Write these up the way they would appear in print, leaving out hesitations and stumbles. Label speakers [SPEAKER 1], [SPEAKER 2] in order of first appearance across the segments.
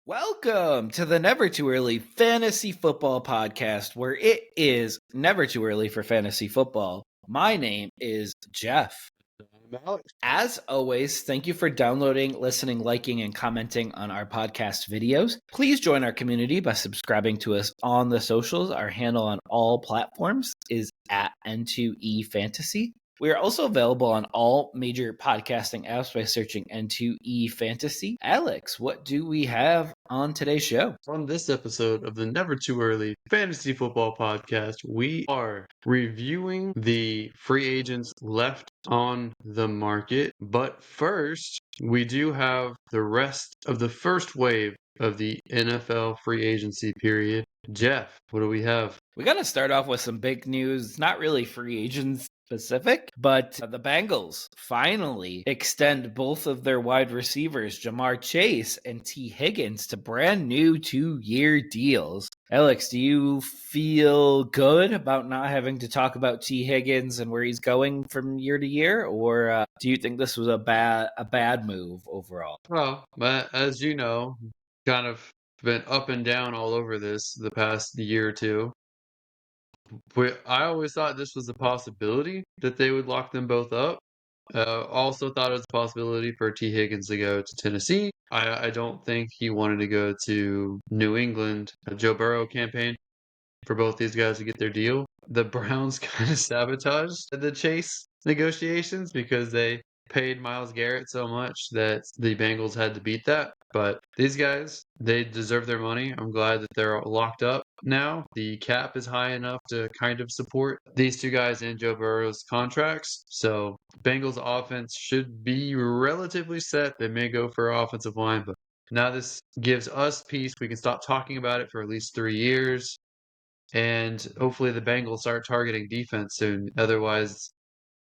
[SPEAKER 1] Welcome to the Never Too Early Fantasy Football Podcast, where it is never too early for fantasy football. My name is Jeff.
[SPEAKER 2] I'm Alex.
[SPEAKER 1] As always, thank you for downloading, listening, liking, and commenting on our podcast videos. Please join our community by subscribing to us on the socials. Our handle on all platforms is at N2E Fantasy. We are also available on all major podcasting apps by searching N2E Fantasy. Alex, what do we have on today's show?
[SPEAKER 2] On this episode of the Never Too Early Fantasy Football Podcast, we are reviewing the free agents left on the market. But first, we do have the rest of the first wave of the NFL free agency period. Jeff, what do we have?
[SPEAKER 1] We got to start off with some big news, not really free agents specific, but the Bengals finally extend both of their wide receivers, Jamar Chase and T. Higgins, to brand new 2-year deals. Alex, do you feel good about not having to talk about T. Higgins and where he's going from year to year, or do you think this was a bad move overall?
[SPEAKER 2] Well, as you know, kind of been up and down all over this the past year or two. I always thought this was a possibility that they would lock them both up. Also thought it was a possibility for T. Higgins to go to Tennessee. I don't think he wanted to go to New England, a Joe Burrow campaign for both these guys to get their deal. The Browns kind of sabotaged the Chase negotiations because they paid Myles Garrett so much that the Bengals had to beat that. But these guys, they deserve their money. I'm glad that they're locked up now. The cap is high enough to kind of support these two guys and Joe Burrow's contracts. So Bengals offense should be relatively set. They may go for offensive line, but now this gives us peace. We can stop talking about it for at least 3 years. And hopefully the Bengals start targeting defense soon. Otherwise,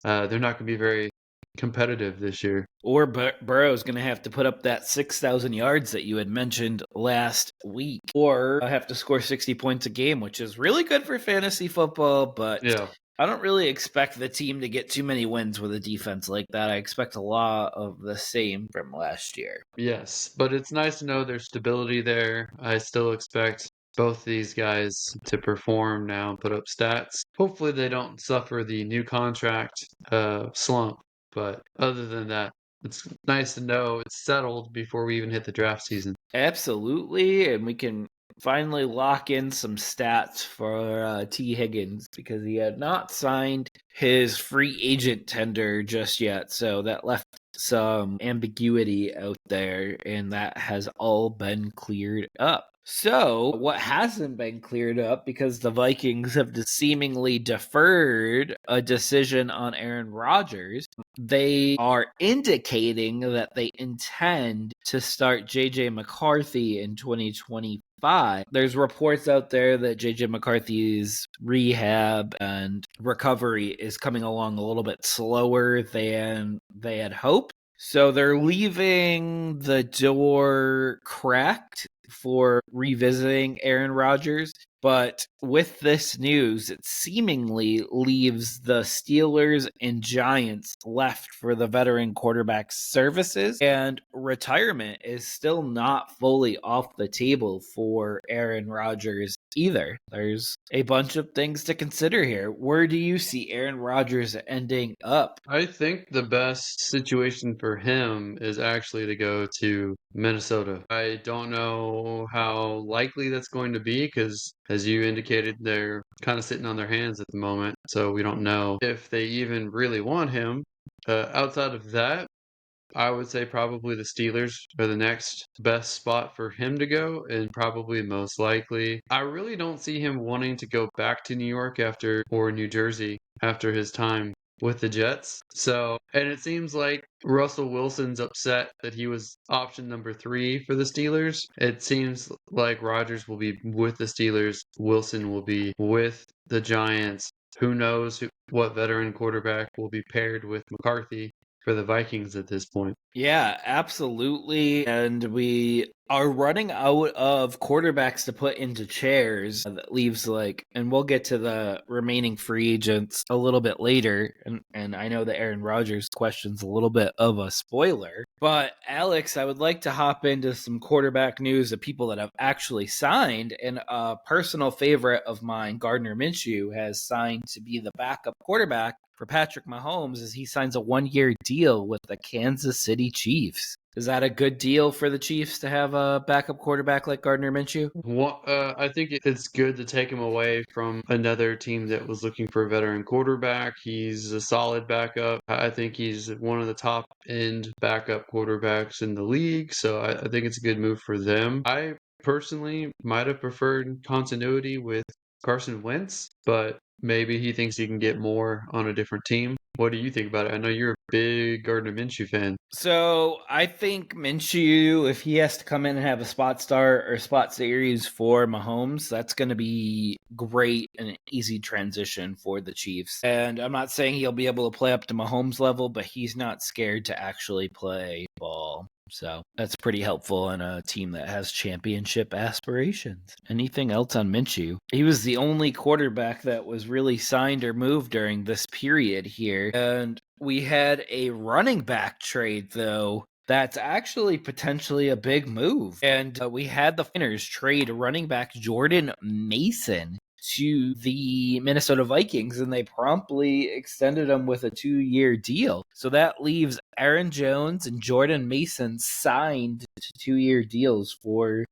[SPEAKER 2] they're not going to be very competitive this year.
[SPEAKER 1] Or Burrow's going to have to put up that 6,000 yards that you had mentioned last week, or have to score 60 points a game, which is really good for fantasy football, but
[SPEAKER 2] Yeah.
[SPEAKER 1] I don't really expect the team to get too many wins with a defense like that. I expect a lot of the same from last year.
[SPEAKER 2] Yes, but it's nice to know there's stability there. I still expect both these guys to perform now and put up stats. Hopefully they don't suffer the new contract slump. But other than that, it's nice to know it's settled before we even hit the draft season.
[SPEAKER 1] Absolutely, and we can finally lock in some stats for T. Higgins because he had not signed his free agent tender just yet, so that left some ambiguity out there, and that has all been cleared up. So, what hasn't been cleared up because the Vikings have seemingly deferred a decision on Aaron Rodgers, they are indicating that they intend to start J.J. McCarthy in 2025. There's reports out there that J.J. McCarthy's rehab and recovery is coming along a little bit slower than they had hoped. So they're leaving the door cracked for revisiting Aaron Rodgers. But with this news, it seemingly leaves the Steelers and Giants left for the veteran quarterback's services, and retirement is still not fully off the table for Aaron Rodgers either. There's a bunch of things to consider here. Where do you see Aaron Rodgers ending up?
[SPEAKER 2] I think the best situation for him is actually to go to Minnesota. I don't know how likely that's going to be because, as you indicated, they're kind of sitting on their hands at the moment. So we don't know if they even really want him. Outside of that, I would say probably the Steelers are the next best spot for him to go, and probably most likely. I really don't see him wanting to go back to New York or New Jersey after his time with the Jets. So, and it seems like Russell Wilson's upset that he was option number 3 for the Steelers. It seems like Rodgers will be with the Steelers, Wilson will be with the Giants. Who knows what veteran quarterback will be paired with McCarthy for the Vikings at this point.
[SPEAKER 1] Yeah, absolutely. And we are running out of quarterbacks to put into chairs. That leaves and we'll get to the remaining free agents a little bit later. And I know that Aaron Rodgers question's a little bit of a spoiler. But Alex, I would like to hop into some quarterback news of people that have actually signed. And a personal favorite of mine, Gardner Minshew, has signed to be the backup quarterback for Patrick Mahomes as he signs a 1-year deal with the Kansas City Chiefs. Is that a good deal for the Chiefs to have a backup quarterback like Gardner Minshew?
[SPEAKER 2] I think it's good to take him away from another team that was looking for a veteran quarterback. He's a solid backup. I think he's one of the top end backup quarterbacks in the league, so I think it's a good move for them. I personally might have preferred continuity with Carson Wentz, but maybe he thinks he can get more on a different team. What do you think about it? I know you're a big Gardner Minshew fan.
[SPEAKER 1] So I think Minshew, if he has to come in and have a spot start or spot series for Mahomes, that's going to be great and an easy transition for the Chiefs. And I'm not saying he'll be able to play up to Mahomes level, but he's not scared to actually play ball. So that's pretty helpful in a team that has championship aspirations. Anything else on Minshew? He was the only quarterback that was really signed or moved during this period here. And we had a running back trade, though. That's actually potentially a big move. And we had the Niners trade running back Jordan Mason to the Minnesota Vikings, and they promptly extended him with a 2-year deal. So that leaves Aaron Jones and Jordan Mason signed to 2-year deals for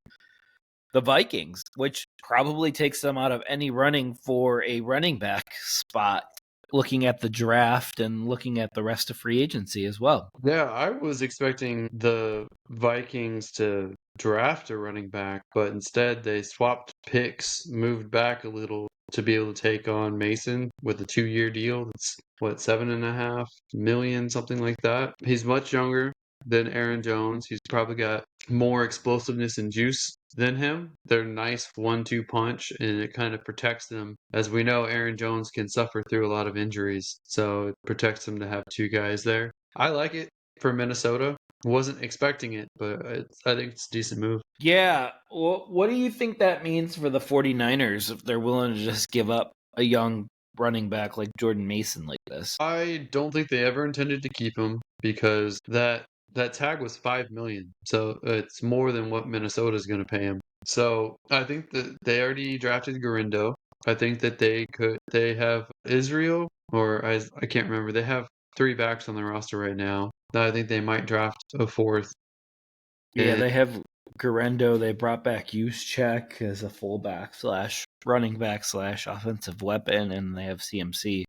[SPEAKER 1] the Vikings, which probably takes them out of any running for a running back spot, looking at the draft and looking at the rest of free agency as well.
[SPEAKER 2] Yeah, I was expecting the Vikings to draft a running back, but instead they swapped picks, moved back a little to be able to take on Mason with a 2-year deal. That's what, 7.5 million, something like that. He's much younger than Aaron Jones. He's probably got more explosiveness and juice than him. They're nice 1-2 punch, and it kind of protects them. As we know, Aaron Jones can suffer through a lot of injuries, so it protects him to have two guys there. I like it for Minnesota. Wasn't expecting it, but I think it's a decent move.
[SPEAKER 1] Yeah. Well, what do you think that means for the 49ers if they're willing to just give up a young running back like Jordan Mason like this?
[SPEAKER 2] I don't think they ever intended to keep him because that tag was 5 million, so it's more than what Minnesota is going to pay him. So I think that they already drafted Garindo. I think that they have Israel, or I can't remember. They have three backs on the roster right now. I think they might draft a fourth.
[SPEAKER 1] Yeah, they have Garendo. They brought back Juszczyk as a fullback slash running back slash offensive weapon, and they have CMC.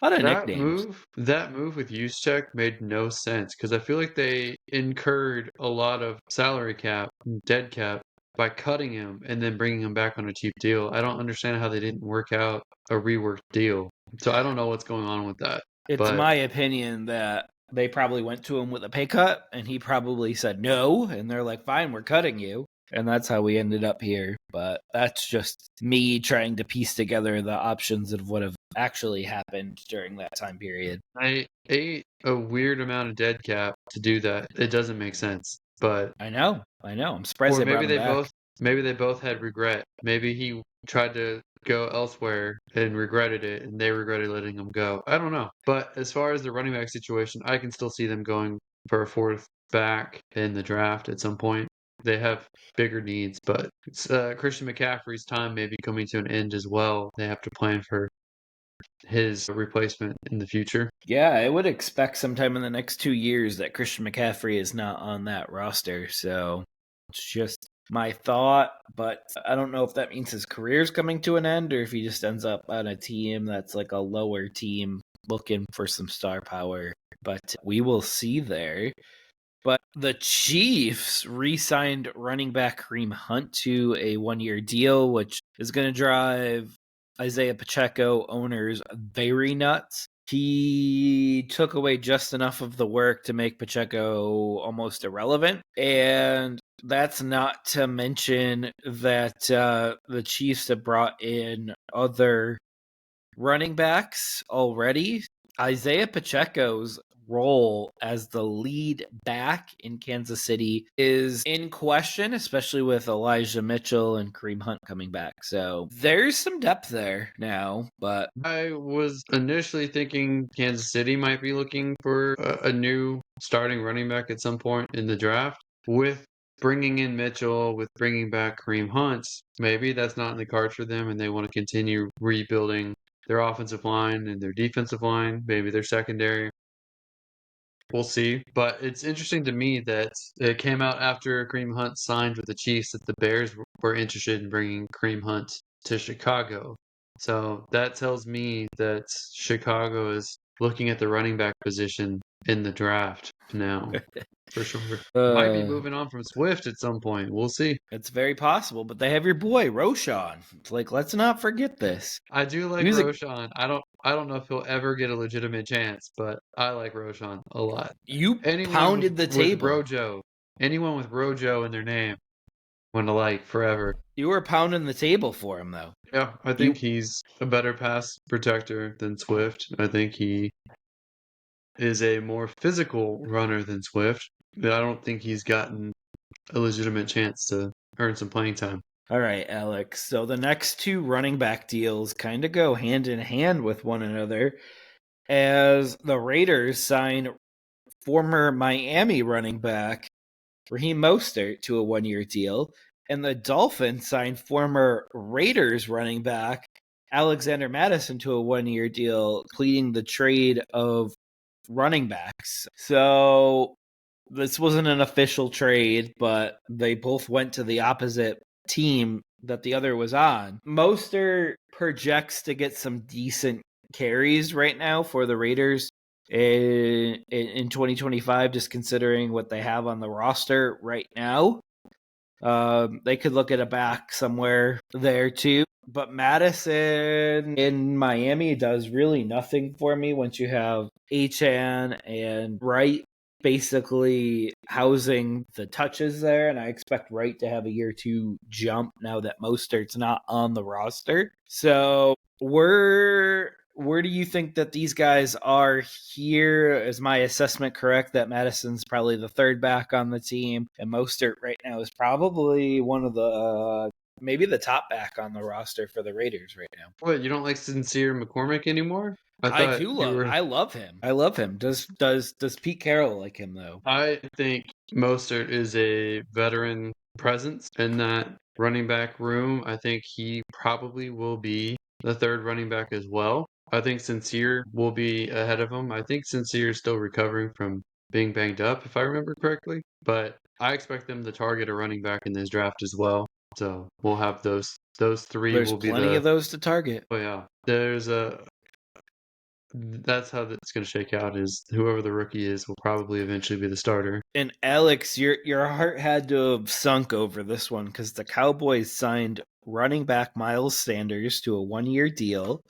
[SPEAKER 1] A lot of nicknames.
[SPEAKER 2] That move with Juszczyk made no sense because I feel like they incurred a lot of salary cap, dead cap, by cutting him and then bringing him back on a cheap deal. I don't understand how they didn't work out a reworked deal. So I don't know what's going on with that.
[SPEAKER 1] It's
[SPEAKER 2] But
[SPEAKER 1] my opinion that they probably went to him with a pay cut, and he probably said no, and they're like, "Fine, we're cutting you." And that's how we ended up here. But that's just me trying to piece together the options of what have actually happened during that time period.
[SPEAKER 2] I ate a weird amount of dead cap to do that. It doesn't make sense. But
[SPEAKER 1] I know. I'm surprised
[SPEAKER 2] or
[SPEAKER 1] they brought him back.
[SPEAKER 2] maybe they both had regret. Maybe he tried to go elsewhere and regretted it, and they regretted letting him go. I don't know. But as far as the running back situation, I can still see them going for a fourth back in the draft at some point. They have bigger needs, but it's, Christian McCaffrey's time may be coming to an end as well. They have to plan for his replacement in the future.
[SPEAKER 1] Yeah, I would expect sometime in the next 2 years that Christian McCaffrey is not on that roster. So it's just my thought, but I don't know if that means his career's coming to an end or if he just ends up on a team that's like a lower team looking for some star power. But we will see there. But the Chiefs re signed running back Kareem Hunt to a 1-year deal, which is going to drive Isaiah Pacheco owners very nuts. He took away just enough of the work to make Pacheco almost irrelevant. And that's not to mention that the Chiefs have brought in other running backs already. Isaiah Pacheco's role as the lead back in Kansas City is in question, especially with Elijah Mitchell and Kareem Hunt coming back. So there's some depth there now, but
[SPEAKER 2] I was initially thinking Kansas City might be looking for a new starting running back at some point in the draft. With bringing in Mitchell, with bringing back Kareem Hunt, maybe that's not in the cards for them and they want to continue rebuilding their offensive line and their defensive line, maybe their secondary. We'll see. But it's interesting to me that it came out after Kareem Hunt signed with the Chiefs that the Bears were interested in bringing Kareem Hunt to Chicago. So that tells me that Chicago is looking at the running back position in the draft now, for sure. Might be moving on from Swift at some point. We'll see.
[SPEAKER 1] it's very possible. But they have your boy Roshan. It's like, let's not forget this.
[SPEAKER 2] I do
[SPEAKER 1] He
[SPEAKER 2] like
[SPEAKER 1] was a
[SPEAKER 2] Roshan. I don't know if he'll ever get a legitimate chance, but I like Roshan a lot.
[SPEAKER 1] you
[SPEAKER 2] Anyone
[SPEAKER 1] pounded the
[SPEAKER 2] with
[SPEAKER 1] table.
[SPEAKER 2] Rojo, anyone with Rojo in their name, one to like forever.
[SPEAKER 1] You were pounding the table for him, though.
[SPEAKER 2] Yeah, I think
[SPEAKER 1] You
[SPEAKER 2] he's a better pass protector than Swift. I think he is a more physical runner than Swift, but I don't think he's gotten a legitimate chance to earn some playing time.
[SPEAKER 1] All right, Alex. So the next two running back deals kind of go hand in hand with one another as the Raiders sign former Miami running back Raheem Mostert to a 1-year deal, and the Dolphins signed former Raiders running back Alexander Madison to a 1-year deal, completing the trade of running backs. So this wasn't an official trade, but they both went to the opposite team that the other was on. Mostert projects to get some decent carries right now for the Raiders in 2025, just considering what they have on the roster right now. They could look at a back somewhere there too. But Madison in Miami does really nothing for me once you have Achan and Wright basically housing the touches there. And I expect Wright to have a year two jump now that Mostert's not on the roster. So where do you think that these guys are here? Is my assessment correct that Madison's probably the third back on the team, and Mostert right now is probably one of the maybe the top back on the roster for the Raiders right now?
[SPEAKER 2] What, you don't like Sincere McCormick anymore? I thought you were.
[SPEAKER 1] I love him. I love him. Does Pete Carroll like him though?
[SPEAKER 2] I think Mostert is a veteran presence in that running back room. I think he probably will be the third running back as well. I think Sincere will be ahead of him. I think Sincere is still recovering from being banged up, if I remember correctly. But I expect them to target a running back in this draft as well. So we'll have those three
[SPEAKER 1] There's
[SPEAKER 2] will be
[SPEAKER 1] plenty of
[SPEAKER 2] the.
[SPEAKER 1] those to target.
[SPEAKER 2] Oh yeah, there's a. That's how that's going to shake out. Is whoever the rookie is will probably eventually be the starter.
[SPEAKER 1] And Alex, your heart had to have sunk over this one because the Cowboys signed running back Miles Sanders to a 1-year deal.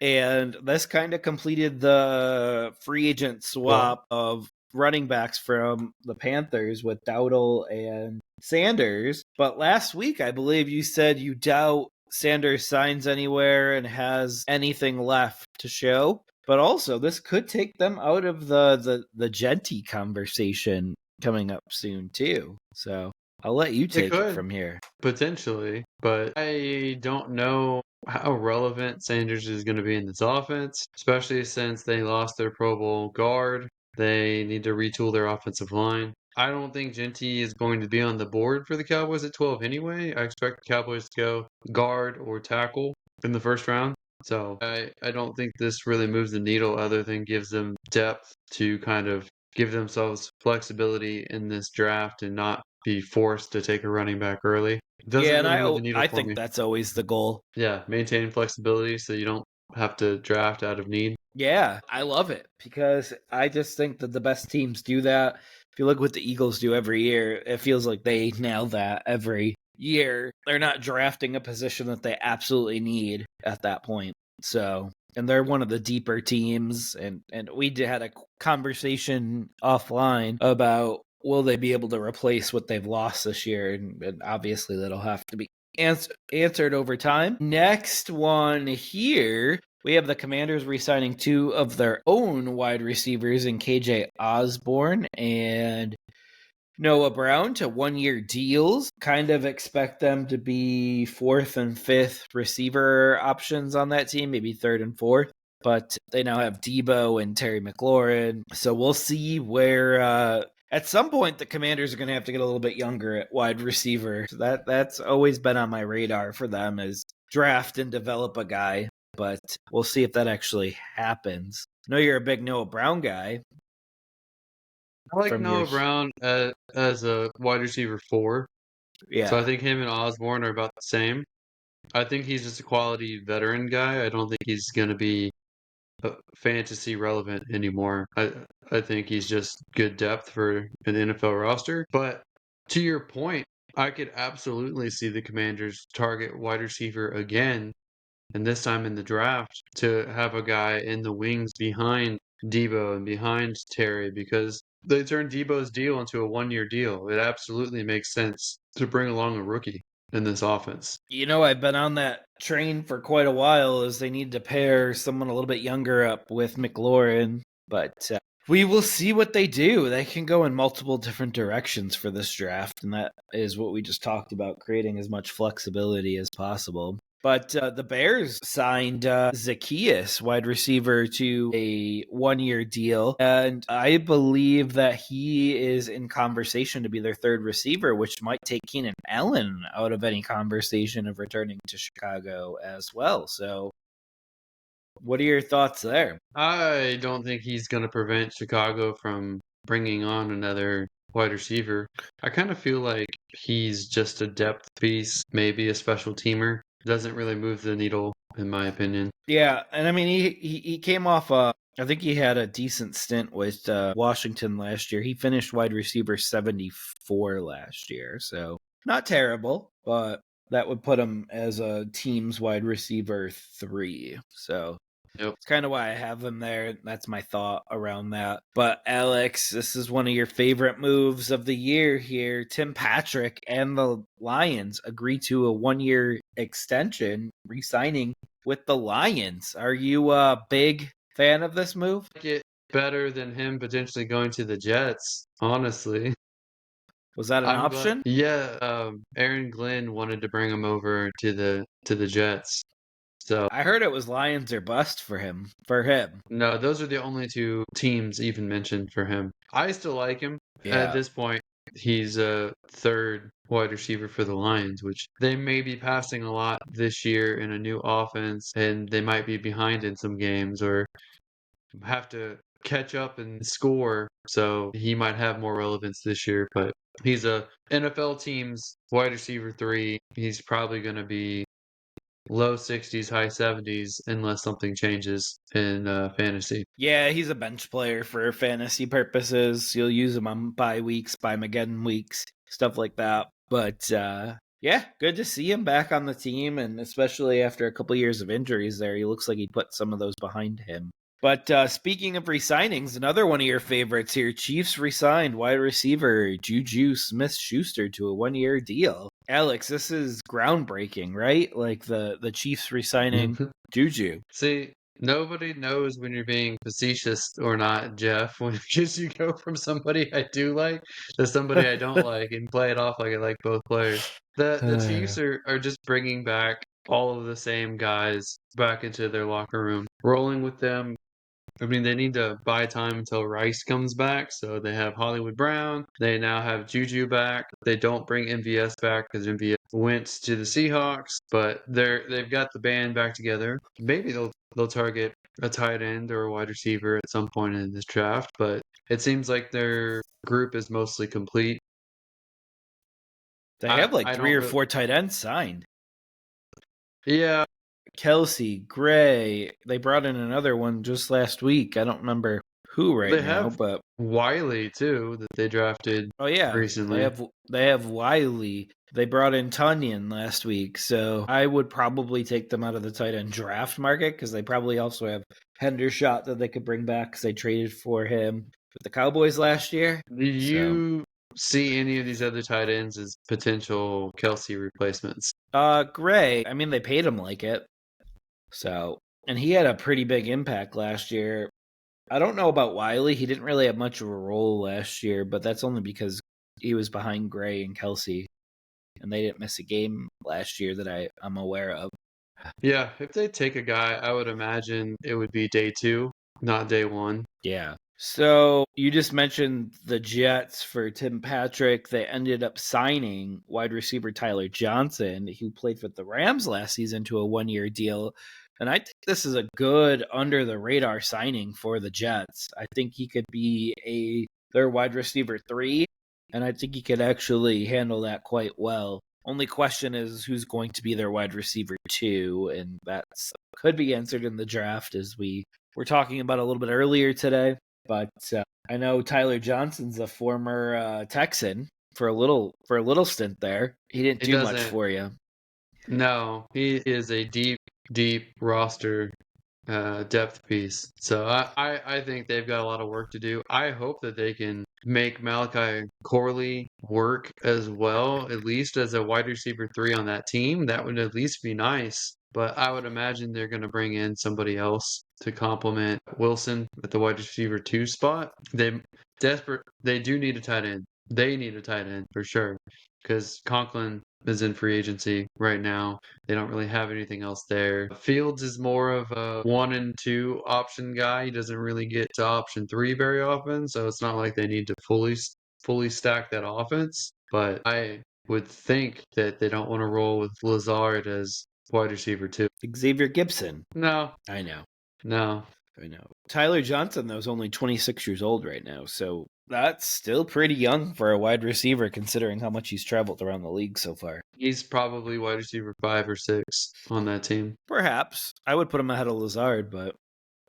[SPEAKER 1] And this kind of completed the free agent swap of running backs from the Panthers with Dowdle and Sanders. But last week, I believe you said you doubt Sanders signs anywhere and has anything left to show. But also, this could take them out of the Genty conversation coming up soon, too. So I'll let you take it from here.
[SPEAKER 2] Potentially, but I don't know how relevant Sanders is going to be in this offense, especially since they lost their Pro Bowl guard. They need to retool their offensive line. I don't think Genty is going to be on the board for the Cowboys at 12 anyway. I expect the Cowboys to go guard or tackle in the first round. So I don't think this really moves the needle other than gives them depth to kind of give themselves flexibility in this draft and not be forced to take a running back early. It doesn't
[SPEAKER 1] Yeah, and
[SPEAKER 2] really move the needle
[SPEAKER 1] I
[SPEAKER 2] for
[SPEAKER 1] think
[SPEAKER 2] me.
[SPEAKER 1] that's always the goal.
[SPEAKER 2] Yeah, maintain flexibility so you don't have to draft out of need.
[SPEAKER 1] Yeah, I love it because I just think that the best teams do that. If you look what the Eagles do every year, it feels like they nail that every year. They're not drafting a position that they absolutely need at that point. So, and they're one of the deeper teams. And we had a conversation offline about will they be able to replace what they've lost this year? And obviously that'll have to be answered over time. Next one here. We have the Commanders re-signing two of their own wide receivers in KJ Osborne and Noah Brown to one-year deals. Kind of expect them to be fourth and fifth receiver options on that team, maybe third and fourth. But they now have Debo and Terry McLaurin. So we'll see where at some point the Commanders are going to have to get a little bit younger at wide receiver. That's always been on my radar for them, is draft and develop a guy. But we'll see if that actually happens. I know you're a big Noah Brown guy
[SPEAKER 2] I like
[SPEAKER 1] from your
[SPEAKER 2] Noah Brown as a wide receiver 4, so I
[SPEAKER 1] yeah.
[SPEAKER 2] think him and Osborne are about the same. I think he's just a quality veteran guy. I don't think he's going to be fantasy relevant anymore. I think he's just good depth for an NFL roster. But to your point, I could absolutely see the Commanders target wide receiver again, and this time in the draft to have a guy in the wings behind Debo and behind Terry because they turned Debo's deal into a 1-year deal. It absolutely makes sense to bring along a rookie in this offense.
[SPEAKER 1] You know, I've been on that train for quite a while as they need to pair someone a little bit younger up with McLaurin, but we will see what they do. They can go in multiple different directions for this draft, and that is what we just talked about, creating as much flexibility as possible. But the Bears signed Zacchaeus, wide receiver, to a one-year deal. And I believe that he is in conversation to be their third receiver, which might take Keenan Allen out of any conversation of returning to Chicago as well. So what are your thoughts there?
[SPEAKER 2] I don't think he's going to prevent Chicago from bringing on another wide receiver. I kind of feel like he's just a depth piece, maybe a special teamer. Doesn't really move the needle, in my opinion.
[SPEAKER 1] Yeah, and I mean he came off I think he had a decent stint with Washington last year. He finished wide receiver 74 last year, so not terrible, but that would put him as a team's wide receiver 3. So
[SPEAKER 2] Yep.
[SPEAKER 1] it's kind of why I have him there. That's my thought around that. But Alex, this is one of your favorite moves of the year here. Tim Patrick and the Lions agree to a one-year extension, re-signing with the Lions. Are you a big fan of this move?
[SPEAKER 2] Like it better than him potentially going to the Jets, honestly.
[SPEAKER 1] Was that an
[SPEAKER 2] I'm glad.
[SPEAKER 1] option?
[SPEAKER 2] Yeah, Aaron Glenn wanted to bring him over to the Jets. So
[SPEAKER 1] I heard it was Lions or bust for him. For him.
[SPEAKER 2] no, those are the only two teams even mentioned for him. I still like him. At
[SPEAKER 1] Yeah.
[SPEAKER 2] this point, he's a third wide receiver for the Lions, which they may be passing a lot this year in a new offense, and they might be behind in some games or have to catch up and score. So he might have more relevance this year, but he's a NFL team's wide receiver 3. He's probably going to be low 60s, high 70s, unless something changes in fantasy.
[SPEAKER 1] Yeah, he's a bench player for fantasy purposes. You'll use him on bye weeks, bye Mageddon weeks, stuff like that. But yeah, good to see him back on the team, and especially after a couple years of injuries there, he looks like he put some of those behind him. But speaking of re-signings, another one of your favorites here, Chiefs re-signed wide receiver Juju Smith-Schuster to a one-year deal. Alex, this is groundbreaking, right? Like the Chiefs re-signing Juju.
[SPEAKER 2] See, nobody knows when you're being facetious or not, Jeff, when because you go from somebody I do like to somebody I don't like and play it off like I like both players. The Chiefs are just bringing back all of the same guys back into their locker room, rolling with them. I mean, they need to buy time until Rice comes back, so they have Hollywood Brown. They now have Juju back. They don't bring MVS back because MVS went to the Seahawks, but they've got the band back together. Maybe they'll target a tight end or a wide receiver at some point in this draft, but it seems like their group is mostly complete.
[SPEAKER 1] They have like
[SPEAKER 2] I
[SPEAKER 1] 3
[SPEAKER 2] don't
[SPEAKER 1] or
[SPEAKER 2] really,
[SPEAKER 1] 4 tight ends signed.
[SPEAKER 2] yeah,
[SPEAKER 1] Kelsey, Gray. They brought in another one just last week. I don't remember who right
[SPEAKER 2] they
[SPEAKER 1] now,
[SPEAKER 2] have
[SPEAKER 1] but
[SPEAKER 2] Wiley too that they drafted
[SPEAKER 1] oh yeah,
[SPEAKER 2] recently.
[SPEAKER 1] they have Wiley. They brought in Tunyon last week, so I would probably take them out of the tight end draft market because they probably also have Hendershot that they could bring back because they traded for him with the Cowboys last year.
[SPEAKER 2] Do
[SPEAKER 1] So,
[SPEAKER 2] you see any of these other tight ends as potential Kelsey replacements?
[SPEAKER 1] Gray. I mean, they paid him like it, so and he had a pretty big impact last year. I don't know about Wiley. He didn't really have much of a role last year, but that's only because he was behind Gray and Kelsey, and they didn't miss a game last year that I'm aware of.
[SPEAKER 2] Yeah, if they take a guy, I would imagine it would be day 2, not day 1.
[SPEAKER 1] Yeah. So you just mentioned the Jets for Tim Patrick. They ended up signing wide receiver Tyler Johnson, who played for the Rams last season, to a 1-year deal. And I think this is a good under the radar signing for the Jets. I think he could be their wide receiver 3, and I think he could actually handle that quite well. Only question is who's going to be their wide receiver 2, and that could be answered in the draft, as we were talking about a little bit earlier today. But I know Tyler Johnson's a former Texan for a little stint there. He didn't
[SPEAKER 2] He
[SPEAKER 1] do much
[SPEAKER 2] doesn't.
[SPEAKER 1] for you.
[SPEAKER 2] No, he is a deep, deep roster depth piece. So I think they've got a lot of work to do. I hope that they can make Malachi Corley work as well, at least as a wide receiver 3 on that team. That would at least be nice. But I would imagine they're going to bring in somebody else to complement Wilson at the wide receiver 2 spot. They do need a tight end. They need a tight end for sure. Because Conklin is in free agency right now. They don't really have anything else there. Fields is more of a 1 and 2 option guy. He doesn't really get to option 3 very often, so it's not like they need to fully stack that offense. But I would think that they don't want to roll with Lazard as wide receiver 2.
[SPEAKER 1] Xavier Gibson.
[SPEAKER 2] No,
[SPEAKER 1] I know.
[SPEAKER 2] no.
[SPEAKER 1] I know. Tyler Johnson, though, is only 26 years old right now, so that's still pretty young for a wide receiver, considering how much he's traveled around the league so far.
[SPEAKER 2] He's probably wide receiver 5 or 6 on that team.
[SPEAKER 1] Perhaps. I would put him ahead of Lazard, but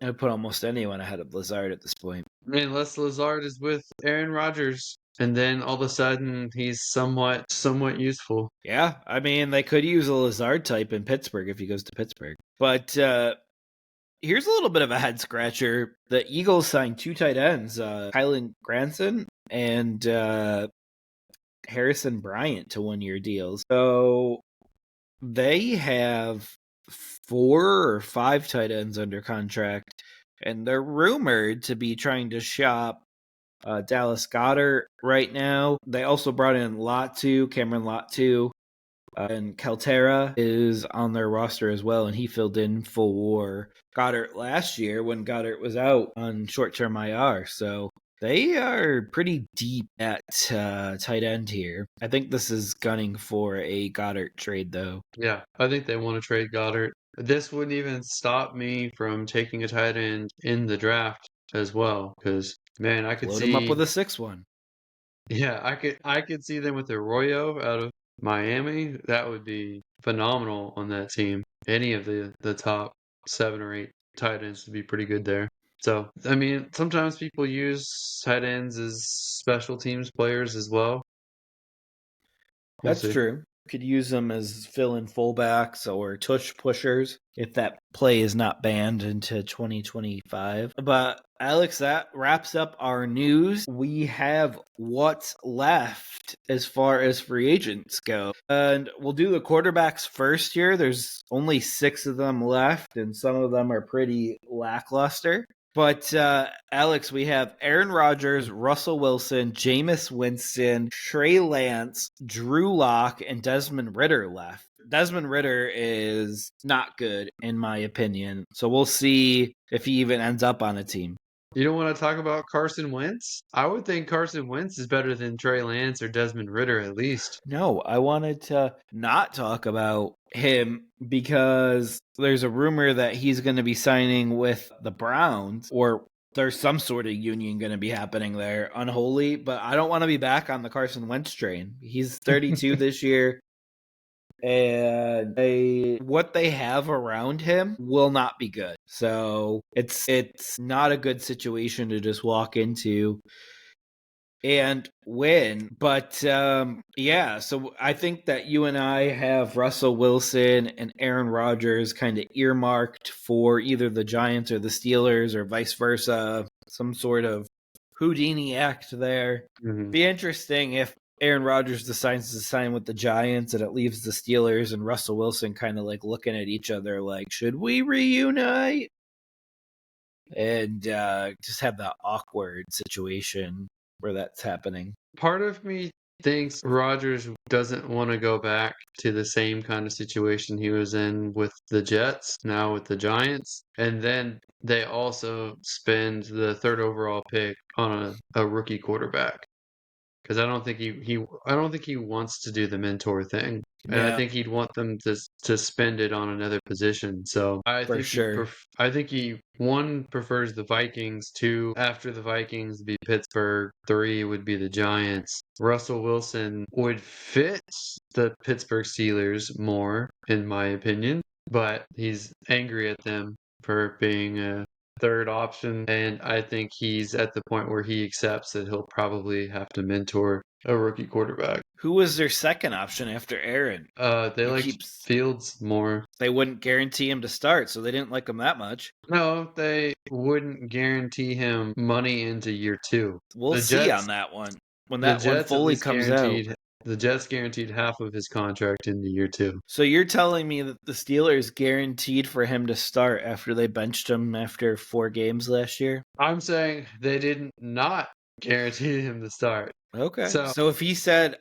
[SPEAKER 1] I would put almost anyone ahead of Lazard at this point.
[SPEAKER 2] Unless Lazard is with Aaron Rodgers, and then all of a sudden he's somewhat useful.
[SPEAKER 1] Yeah, I mean, they could use a Lazard type in Pittsburgh if he goes to Pittsburgh. But here's a little bit of a head scratcher. The Eagles signed 2 tight ends, Kylan Granson and Harrison Bryant, to 1-year deals. So they have 4 or 5 tight ends under contract, and they're rumored to be trying to shop Dallas Goedert right now. They also brought in Cameron Latu, and Caltera is on their roster as well, and he filled in for Goddard last year when Goddard was out on short-term IR. So they are pretty deep at tight end here. I think this is gunning for a Goddard trade, though.
[SPEAKER 2] Yeah, I think they want to trade Goddard. This wouldn't even stop me from taking a tight end in the draft as well, because man, I could
[SPEAKER 1] Load him up with
[SPEAKER 2] see.
[SPEAKER 1] a 6-1.
[SPEAKER 2] Yeah, I could see them with Arroyo out of Miami. That would be phenomenal on that team. Any of the top 7 or 8 tight ends would be pretty good there. So, I mean, sometimes people use tight ends as special teams players as well. We'll
[SPEAKER 1] That's
[SPEAKER 2] see.
[SPEAKER 1] true. Could use them as fill-in fullbacks or tush pushers if that play is not banned into 2025. But Alex, that wraps up our news. We have what's left as far as free agents go. And we'll do the quarterbacks first here. There's only 6 of them left, and some of them are pretty lackluster. But Alex, we have Aaron Rodgers, Russell Wilson, Jameis Winston, Trey Lance, Drew Lock, and Desmond Ridder left. Desmond Ridder is not good, in my opinion. So we'll see if he even ends up on a team.
[SPEAKER 2] You don't want to talk about Carson Wentz? I would think Carson Wentz is better than Trey Lance or Desmond Ridder at least.
[SPEAKER 1] No, I wanted to not talk about him because there's a rumor that he's going to be signing with the Browns, or there's some sort of union going to be happening there. Unholy, but I don't want to be back on the Carson Wentz train. He's 32 this year, and what they have around him will not be good. So it's not a good situation to just walk into and win. But yeah, so I think that you and I have Russell Wilson and Aaron Rodgers kind of earmarked for either the Giants or the Steelers or vice versa, some sort of Houdini act there.
[SPEAKER 2] Mhm.
[SPEAKER 1] Be interesting if Aaron Rodgers decides to sign with the Giants, and it leaves the Steelers and Russell Wilson kind of like looking at each other like, should we reunite? And just have that awkward situation where that's happening.
[SPEAKER 2] Part of me thinks Rodgers doesn't want to go back to the same kind of situation he was in with the Jets, now with the Giants. And then they also spend the third overall pick on a rookie quarterback. Because I don't think he wants to do the mentor thing, and I
[SPEAKER 1] Yeah,
[SPEAKER 2] think he'd want them to spend it on another position. So
[SPEAKER 1] for sure.
[SPEAKER 2] I think he one prefers the Vikings. Two, after the Vikings would be Pittsburgh. Three would be the Giants. Russell Wilson would fit the Pittsburgh Steelers more, in my opinion, but he's angry at them for being a third option, and I think he's at the point where he accepts that he'll probably have to mentor a rookie quarterback.
[SPEAKER 1] Who was their second option after Aaron?
[SPEAKER 2] They
[SPEAKER 1] Who
[SPEAKER 2] liked
[SPEAKER 1] keeps
[SPEAKER 2] Fields more.
[SPEAKER 1] they wouldn't guarantee him to start, so they didn't like him that much.
[SPEAKER 2] No, they wouldn't guarantee him money into year two.
[SPEAKER 1] We'll
[SPEAKER 2] The
[SPEAKER 1] see on
[SPEAKER 2] Jets,
[SPEAKER 1] that one when
[SPEAKER 2] the
[SPEAKER 1] that one
[SPEAKER 2] Jets at
[SPEAKER 1] fully
[SPEAKER 2] least
[SPEAKER 1] comes out.
[SPEAKER 2] guaranteed half of his contract into year two.
[SPEAKER 1] So you're telling me that the Steelers guaranteed for him to start after they benched him after 4 games last year?
[SPEAKER 2] I'm saying they didn't not guarantee him to start.
[SPEAKER 1] Okay.
[SPEAKER 2] So
[SPEAKER 1] So if he said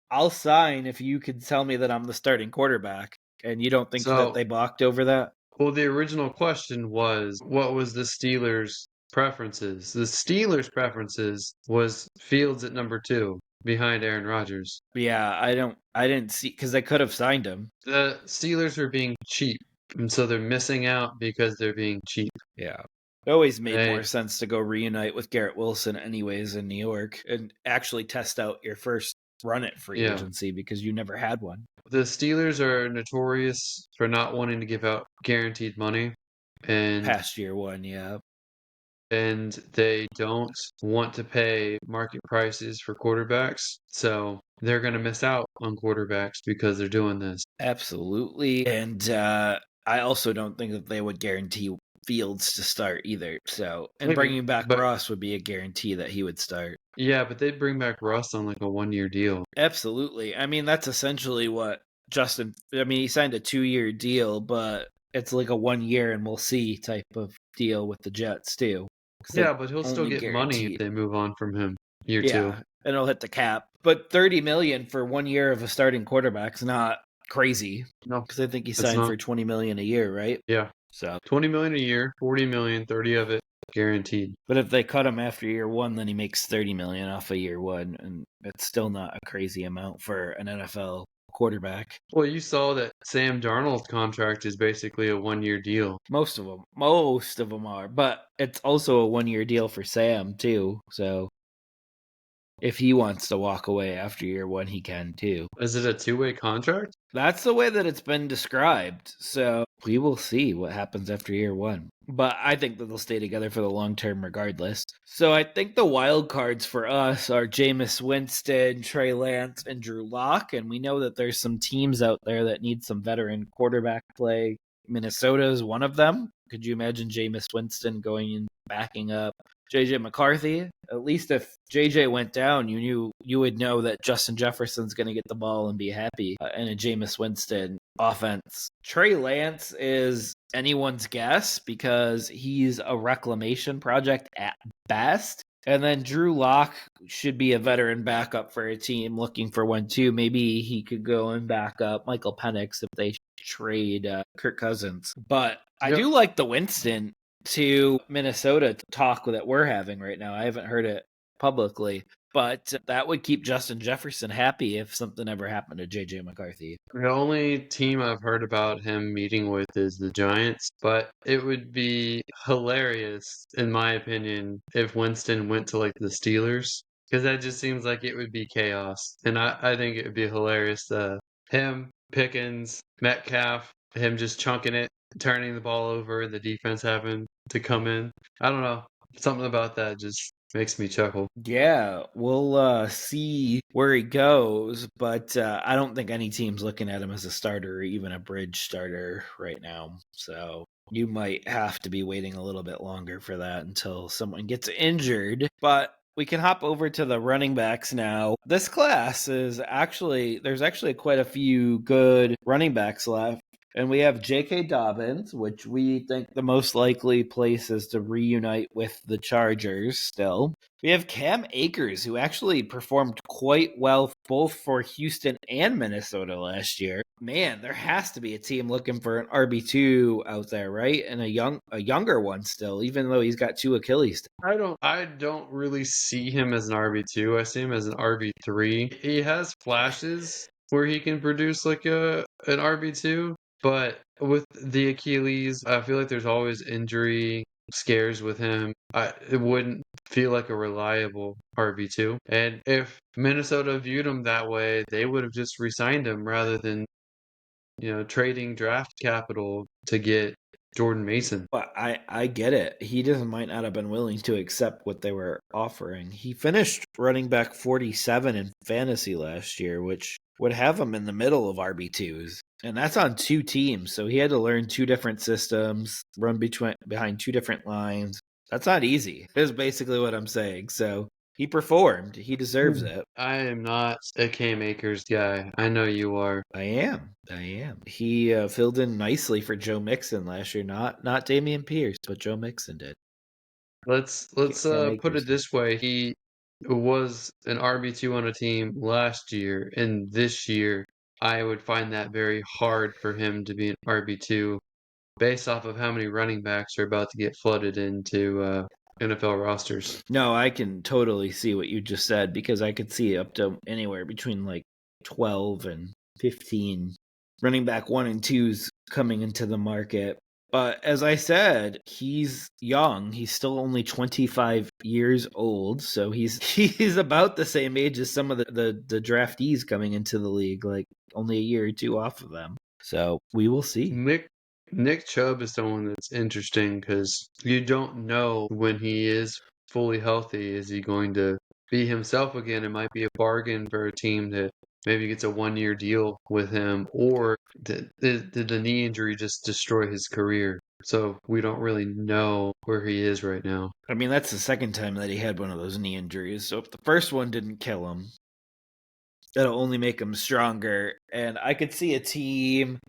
[SPEAKER 1] I'll sign if you could tell me that I'm the starting quarterback, and you don't think that
[SPEAKER 2] so
[SPEAKER 1] they balked over that?
[SPEAKER 2] Well, the original question was, what was the Steelers' preferences? The Steelers' preferences was Fields at number two, behind Aaron Rodgers.
[SPEAKER 1] Yeah, I didn't see because they could have signed him.
[SPEAKER 2] The Steelers are being cheap, and so they're missing out because they're being cheap.
[SPEAKER 1] Yeah. It always made more
[SPEAKER 2] They,
[SPEAKER 1] sense to go reunite with Garrett Wilson anyways in New York and actually test out your first run at free
[SPEAKER 2] yeah.
[SPEAKER 1] agency because you never had one.
[SPEAKER 2] The Steelers are notorious for not wanting to give out guaranteed money, and
[SPEAKER 1] Past year one, yeah.
[SPEAKER 2] and they don't want to pay market prices for quarterbacks. So they're going to miss out on quarterbacks because they're doing this.
[SPEAKER 1] Absolutely. And I also don't think that they would guarantee Fields to start either. So, and
[SPEAKER 2] Maybe,
[SPEAKER 1] bringing back
[SPEAKER 2] but
[SPEAKER 1] Ross would be a guarantee that he would start.
[SPEAKER 2] yeah, but they'd bring back Russ on like a 1 year deal.
[SPEAKER 1] Absolutely. I mean, that's essentially what I mean, he signed a 2-year deal, but it's like a 1 year and we'll see type of deal with the Jets too. Because they
[SPEAKER 2] Yeah, but he'll still
[SPEAKER 1] only
[SPEAKER 2] get money if
[SPEAKER 1] guaranteed.
[SPEAKER 2] they move on from him year two.
[SPEAKER 1] Yeah, and it'll hit the cap. But 30 million for 1 year of a starting quarterback's not crazy.
[SPEAKER 2] No,
[SPEAKER 1] Because I think he
[SPEAKER 2] it's
[SPEAKER 1] signed
[SPEAKER 2] not.
[SPEAKER 1] for 20 million a year, right?
[SPEAKER 2] Yeah,
[SPEAKER 1] So,
[SPEAKER 2] 20 million a year, 40 million, 30 of it guaranteed.
[SPEAKER 1] but if they cut him after year one, then he makes 30 million off of year one, and it's still not a crazy amount for an NFL quarterback.
[SPEAKER 2] Well, you saw that Sam Darnold's contract is basically a 1 year deal.
[SPEAKER 1] Most of them are, but it's also a 1 year deal for Sam too. So if he wants to walk away after year one, he can too.
[SPEAKER 2] Is it a two-way contract?
[SPEAKER 1] That's the way that it's been described. So we will see what happens after year one. But I think that they'll stay together for the long term regardless. So I think the wild cards for us are Jameis Winston, Trey Lance, and Drew Lock. And we know that there's some teams out there that need some veteran quarterback play. Minnesota is one of them. Could you imagine Jameis Winston going and backing up JJ McCarthy? At least if JJ went down, you would know that Justin Jefferson's going to get the ball and be happy in a Jameis Winston offense. Trey Lance is anyone's guess because he's a reclamation project at best. And then Drew Lock should be a veteran backup for a team looking for one too. Maybe he could go and back up Michael Penix if they trade Kirk Cousins. But I
[SPEAKER 2] Yep.
[SPEAKER 1] do like the Winston to Minnesota talk that we're having right now. I haven't heard it publicly, but that would keep Justin Jefferson happy if something ever happened to JJ McCarthy.
[SPEAKER 2] The only team I've heard about him meeting with is the Giants, but it would be hilarious, in my opinion, if Winston went to like the Steelers, because that just seems like it would be chaos. And I think it would be hilarious. Him, Pickens, Metcalf, him just chunking it, turning the ball over, the defense having to come in. I don't know. Something about that just makes me chuckle.
[SPEAKER 1] Yeah, we'll see where he goes, but I don't think any team's looking at him as a starter or even a bridge starter right now. So you might have to be waiting a little bit longer for that until someone gets injured. But We can hop over to the running backs now. This class there's actually quite a few good running backs left. And we have J.K. Dobbins, which we think the most likely place is to reunite with the Chargers still. We have Cam Akers, who actually performed quite well both for Houston and Minnesota last year. Man, there has to be a team looking for an RB2 out there, right? And a younger one still, even though he's got two Achilles.
[SPEAKER 2] I don't really see him as an RB2. I see him as an RB3. He has flashes where he can produce like an RB2, but with the Achilles, I feel like there's always injury scares with him. It wouldn't feel like a reliable RB2. And if Minnesota viewed him that way, they would have just re-signed him rather than, trading draft capital to get Jordan Mason.
[SPEAKER 1] But I get it. He doesn't might not have been willing to accept what they were offering. He finished running back 47 in fantasy last year, which would have him in the middle of RB2s. And that's on two teams. So he had to learn two different systems, run behind two different lines. That's not easy, is basically what I'm saying. So he performed. He deserves it.
[SPEAKER 2] I am not a Cam Akers guy. I know you are.
[SPEAKER 1] I am. I am. He filled in nicely for Joe Mixon last year. Not Damian Pierce, but Joe Mixon did.
[SPEAKER 2] Let's
[SPEAKER 1] Cam
[SPEAKER 2] put
[SPEAKER 1] Akers
[SPEAKER 2] it
[SPEAKER 1] did.
[SPEAKER 2] this way. He was an RB2 on a team last year, and this year I would find that very hard for him to be an RB2 based off of how many running backs are about to get flooded into NFL rosters.
[SPEAKER 1] No, I can totally see what you just said because I could see up to anywhere between like 12 and 15 running back one and twos coming into the market. But as I said, he's young. He's still only 25 years old, so he's he's about the same age as some of the draftees coming into the league, like only a year or two off of them. So we will see.
[SPEAKER 2] Nick Chubb is someone that's interesting because you don't know when he is fully healthy. Is he going to be himself again? It might be a bargain for a team that maybe gets a 1 year deal with him, or did the knee injury just destroy his career? So we don't really know where he is right now.
[SPEAKER 1] I mean, that's the second time that he had one of those knee injuries. So if the first one didn't kill him, that'll only make him stronger. And I could see a team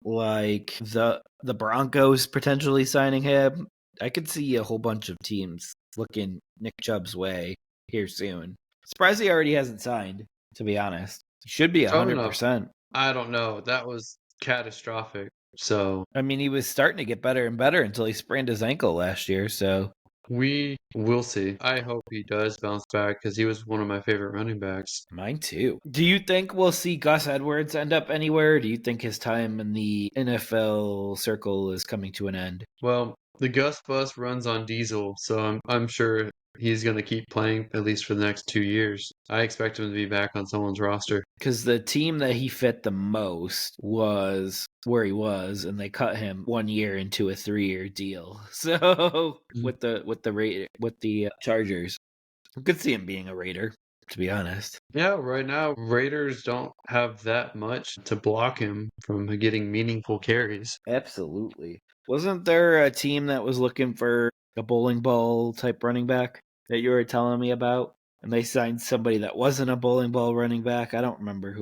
[SPEAKER 1] like the Broncos potentially signing him. I could see a whole bunch of teams looking Nick Chubb's way here soon. Surprised he already hasn't signed, to be honest. He should be
[SPEAKER 2] Strong enough.
[SPEAKER 1] 100%.
[SPEAKER 2] I don't know. That was catastrophic. So
[SPEAKER 1] I mean, he was starting to get better and better until he sprained his ankle last year, so
[SPEAKER 2] we will see. I hope he does bounce back because he was one of my favorite running backs.
[SPEAKER 1] mine too. Do you think we'll see Gus Edwards end up anywhere? Or do you think his time in the NFL circle is coming to an end?
[SPEAKER 2] Well, the Gus bus runs on diesel, so I'm sure he's going to keep playing at least for the next 2 years. I expect him to be back on someone's roster.
[SPEAKER 1] Because the team that he fit the most was where he was, and they cut him 1 year into a 3-year deal. So
[SPEAKER 2] Mhm.
[SPEAKER 1] with the Chargers, I could see him being a Raider. To be honest.
[SPEAKER 2] Yeah, right now Raiders don't have that much to block him from getting meaningful carries.
[SPEAKER 1] Absolutely. Wasn't there a team that was looking for a bowling ball type running back that you were telling me about? And they signed somebody that wasn't a bowling ball running back. I don't remember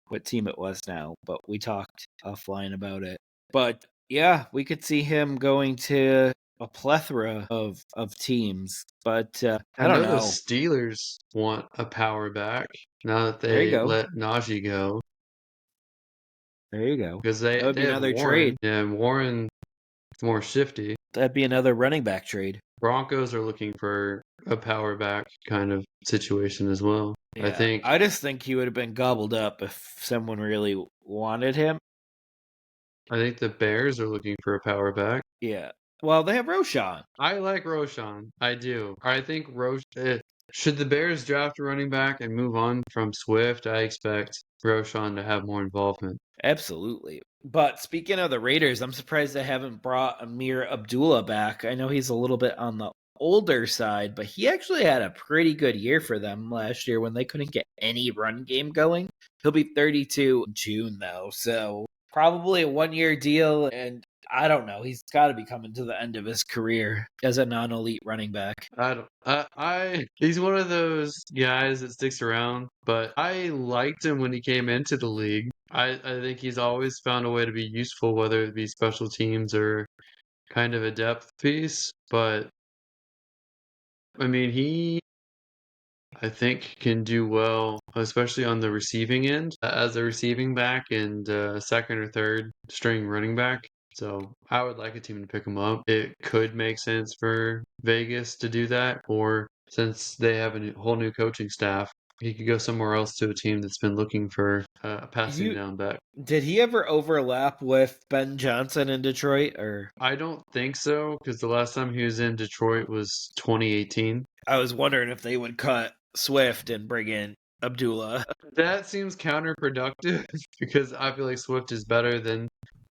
[SPEAKER 1] what team it was now, but we talked offline about it. But yeah, we could see him going to a plethora of teams. But
[SPEAKER 2] I
[SPEAKER 1] I don't
[SPEAKER 2] know the
[SPEAKER 1] know.
[SPEAKER 2] Steelers want a power back now that
[SPEAKER 1] There you
[SPEAKER 2] they
[SPEAKER 1] go.
[SPEAKER 2] let Najee go
[SPEAKER 1] There you go.
[SPEAKER 2] because
[SPEAKER 1] That
[SPEAKER 2] they
[SPEAKER 1] would
[SPEAKER 2] they
[SPEAKER 1] be
[SPEAKER 2] have
[SPEAKER 1] another
[SPEAKER 2] Warren.
[SPEAKER 1] trade.
[SPEAKER 2] Yeah, Warren more shifty.
[SPEAKER 1] That'd be another running back trade.
[SPEAKER 2] Broncos are looking for a power back kind of situation as well. I
[SPEAKER 1] Yeah,
[SPEAKER 2] think
[SPEAKER 1] I just think he would have been gobbled up if someone really wanted him.
[SPEAKER 2] I think the Bears are looking for a power back.
[SPEAKER 1] Yeah. Well, they have Roshan.
[SPEAKER 2] I like Roshan. I do. I think should the Bears draft a running back and move on from Swift, I expect Roshan to have more involvement.
[SPEAKER 1] Absolutely. But speaking of the Raiders, I'm surprised they haven't brought Amir Abdullah back. I know he's a little bit on the older side, but he actually had a pretty good year for them last year when they couldn't get any run game going. He'll be 32 in June, though, so probably a 1 year deal. And I don't know. He's got to be coming to the end of his career as a non-elite running back.
[SPEAKER 2] I don't. He's one of those guys that sticks around, but I liked him when he came into the league. I think he's always found a way to be useful, whether it be special teams or kind of a depth piece. But I mean, I think can do well, especially on the receiving end as a receiving back and second or third string running back. So I would like a team to pick him up. It could make sense for Vegas to do that, or since they have a whole new coaching staff, he could go somewhere else to a team that's been looking for a passing
[SPEAKER 1] You
[SPEAKER 2] down back.
[SPEAKER 1] Did he ever overlap with Ben Johnson in Detroit? Or
[SPEAKER 2] I don't think so, because the last time he was in Detroit was 2018.
[SPEAKER 1] I was wondering if they would cut Swift and bring in Abdullah.
[SPEAKER 2] That seems counterproductive because I feel like Swift is better than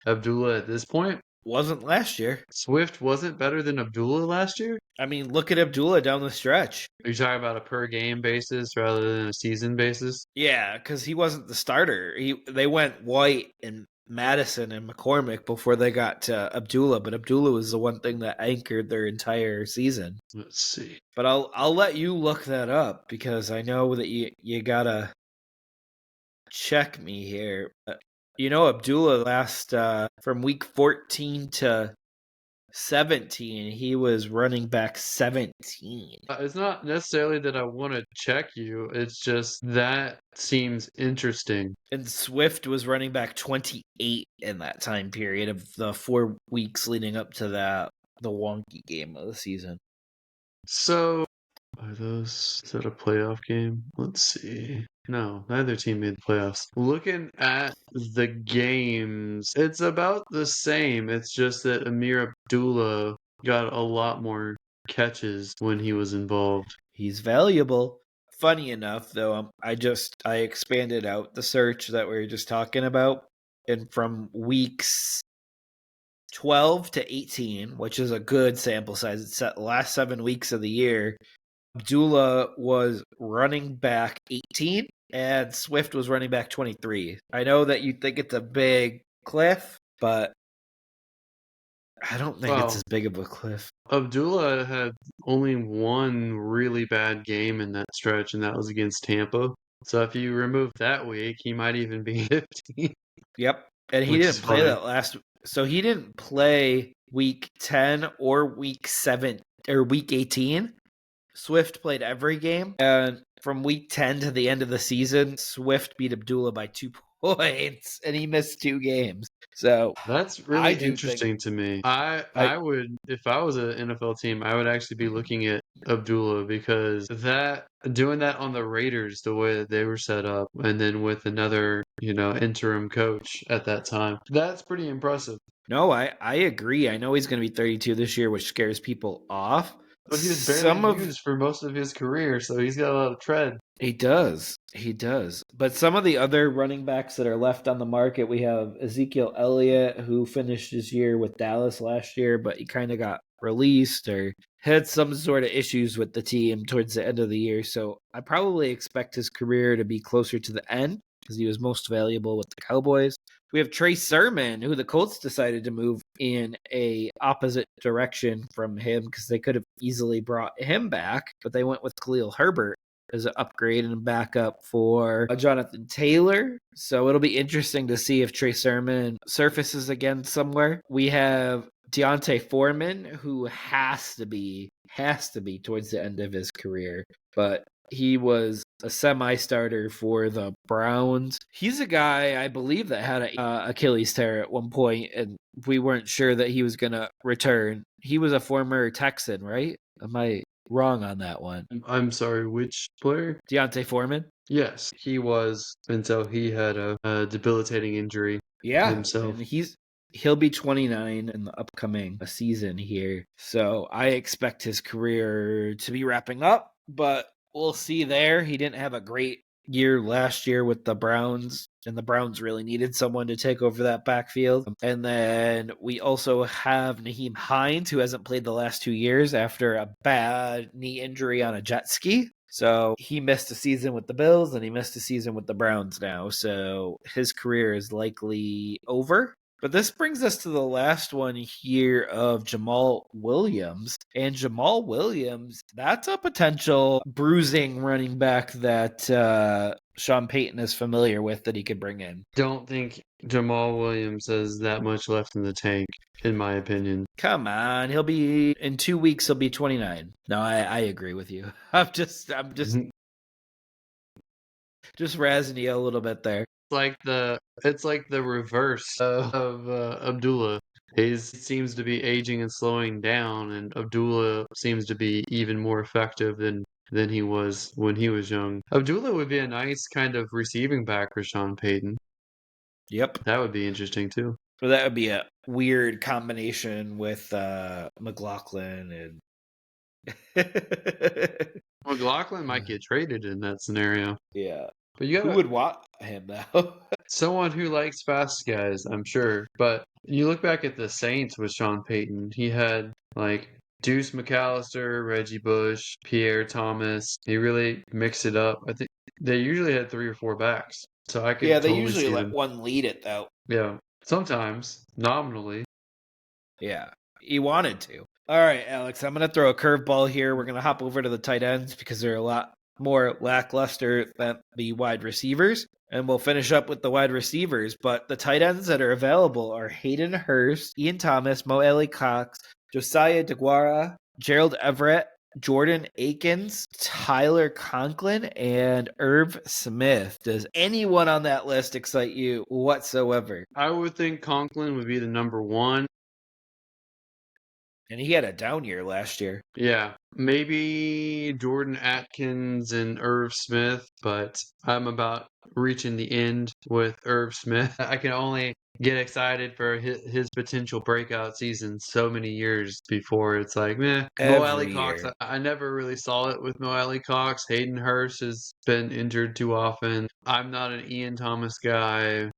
[SPEAKER 2] Abdullah at this point.
[SPEAKER 1] Wasn't last year.
[SPEAKER 2] Swift wasn't better than Abdullah last year?
[SPEAKER 1] I mean, look at Abdullah down the stretch.
[SPEAKER 2] Are you talking about a per game basis rather than a season basis?
[SPEAKER 1] Yeah, because he wasn't the starter. They went White and Madison and McCormick before they got to Abdullah, but Abdullah was the one thing that anchored their entire season.
[SPEAKER 2] Let's see.
[SPEAKER 1] But I'll let you look that up because I know that you gotta check me here. Abdullah last from week 14 to 17, he was running back 17.
[SPEAKER 2] It's not necessarily that I want to check you, it's just that seems interesting.
[SPEAKER 1] And Swift was running back 28 in that time period of the 4 weeks leading up to the wonky game of the season.
[SPEAKER 2] So, is that a playoff game? Let's see. No, neither team made the playoffs. Looking at the games, it's about the same. It's just that Amir Abdullah got a lot more catches when he was involved.
[SPEAKER 1] He's valuable. Funny enough, though, I expanded out the search that we were just talking about, and from weeks 12 to 18, which is a good sample size, it's the last 7 weeks of the year. Abdullah was running back 18 and Swift was running back 23. I know that you think it's a big cliff, but I don't think it's as big of a cliff.
[SPEAKER 2] Abdullah had only one really bad game in that stretch, and that was against Tampa. So if you remove that week, he might even be 15.
[SPEAKER 1] Yep. And he
[SPEAKER 2] Which
[SPEAKER 1] didn't
[SPEAKER 2] is
[SPEAKER 1] play
[SPEAKER 2] funny.
[SPEAKER 1] that last. So he didn't play week 10 or week 7 or week 18. Swift played every game. And from week 10 to the end of the season, Swift beat Abdullah by 2 points and he missed 2 games. So
[SPEAKER 2] That's
[SPEAKER 1] I
[SPEAKER 2] really
[SPEAKER 1] do think
[SPEAKER 2] interesting to me. I would, if I was an NFL team, I would actually be looking at Abdullah because that doing that on the Raiders the way that they were set up, and then with another, interim coach at that time, that's pretty impressive.
[SPEAKER 1] No, I agree. I know he's going to be 32 this year, which scares people off.
[SPEAKER 2] But he was barely
[SPEAKER 1] Some of
[SPEAKER 2] used for most of his career, so he's got a lot of tread.
[SPEAKER 1] He does. He does. But some of the other running backs that are left on the market, we have Ezekiel Elliott, who finished his year with Dallas last year, but he kind of got released or had some sort of issues with the team towards the end of the year. So I probably expect his career to be closer to the end because he was most valuable with the Cowboys. We have Trey Sermon, who the Colts decided to move in a opposite direction from him because they could have easily brought him back, but they went with Khalil Herbert as an upgrade and backup for Jonathan Taylor. So it'll be interesting to see if Trey Sermon surfaces again somewhere. We have Deontay Foreman, who has to be towards the end of his career, but he was a semi-starter for the Browns. He's a guy, I believe, that had a Achilles tear at one point, and we weren't sure that he was going to return. He was a former Texan, right? Am I wrong on that one?
[SPEAKER 2] I'm sorry, which player?
[SPEAKER 1] Deontay Foreman?
[SPEAKER 2] Yes, he was until he had a debilitating injury
[SPEAKER 1] Yeah,
[SPEAKER 2] himself.
[SPEAKER 1] and he'll be 29 in the upcoming season here. So I expect his career to be wrapping up, but we'll see there. He didn't have a great year last year with the Browns, and the Browns really needed someone to take over that backfield. And then we also have Naheem Hines, who hasn't played the last 2 years after a bad knee injury on a jet ski. So he missed a season with the Bills and he missed a season with the Browns now. So his career is likely over. But this brings us to the last one here of Jamal Williams. And Jamal Williams, that's a potential bruising running back that Sean Payton is familiar with that he could bring in.
[SPEAKER 2] Don't think Jamal Williams has that much left in the tank, in my opinion.
[SPEAKER 1] Come on, in 2 weeks he'll be 29. No, I agree with you. I'm just razzing you a little bit there.
[SPEAKER 2] It's like the reverse of Abdullah. He seems to be aging and slowing down, and Abdullah seems to be even more effective than he was when he was young. Abdullah would be a nice kind of receiving back for Sean Payton.
[SPEAKER 1] Yep.
[SPEAKER 2] That would be interesting too.
[SPEAKER 1] So that would be a weird combination with McLaughlin and
[SPEAKER 2] McLaughlin might get traded in that scenario.
[SPEAKER 1] yeah.
[SPEAKER 2] But you
[SPEAKER 1] Who
[SPEAKER 2] got
[SPEAKER 1] would want him though?
[SPEAKER 2] someone who likes fast guys, I'm sure. But you look back at the Saints with Sean Payton, he had like Deuce McAllister, Reggie Bush, Pierre Thomas. He really mixed it up. I think they usually had 3 or 4 backs. So I
[SPEAKER 1] Yeah,
[SPEAKER 2] could
[SPEAKER 1] they
[SPEAKER 2] totally
[SPEAKER 1] usually
[SPEAKER 2] see
[SPEAKER 1] let
[SPEAKER 2] them.
[SPEAKER 1] one lead it though.
[SPEAKER 2] Yeah. Sometimes, nominally.
[SPEAKER 1] Yeah, he wanted to. All right, Alex, I'm going to throw a curveball here. We're going to hop over to the tight ends because they're a lot more lackluster than the wide receivers. And we'll finish up with the wide receivers. But the tight ends that are available are Hayden Hurst, Ian Thomas, Mo Alley Cox, Josiah DeGuara, Gerald Everett, Jordan Akins, Tyler Conklin, and Irv Smith. Does anyone on that list excite you whatsoever?
[SPEAKER 2] I would think Conklin would be the number one.
[SPEAKER 1] And he had a down year last year.
[SPEAKER 2] Yeah, maybe Jordan Atkins and Irv Smith, but I'm about reaching the end with Irv Smith. I can only get excited for his potential breakout season so many years before it's like, meh. Mo Alley
[SPEAKER 1] Every
[SPEAKER 2] Cox,
[SPEAKER 1] year.
[SPEAKER 2] I never really saw it with Mo Alley Cox. Hayden Hurst has been injured too often. I'm not an Ian Thomas guy.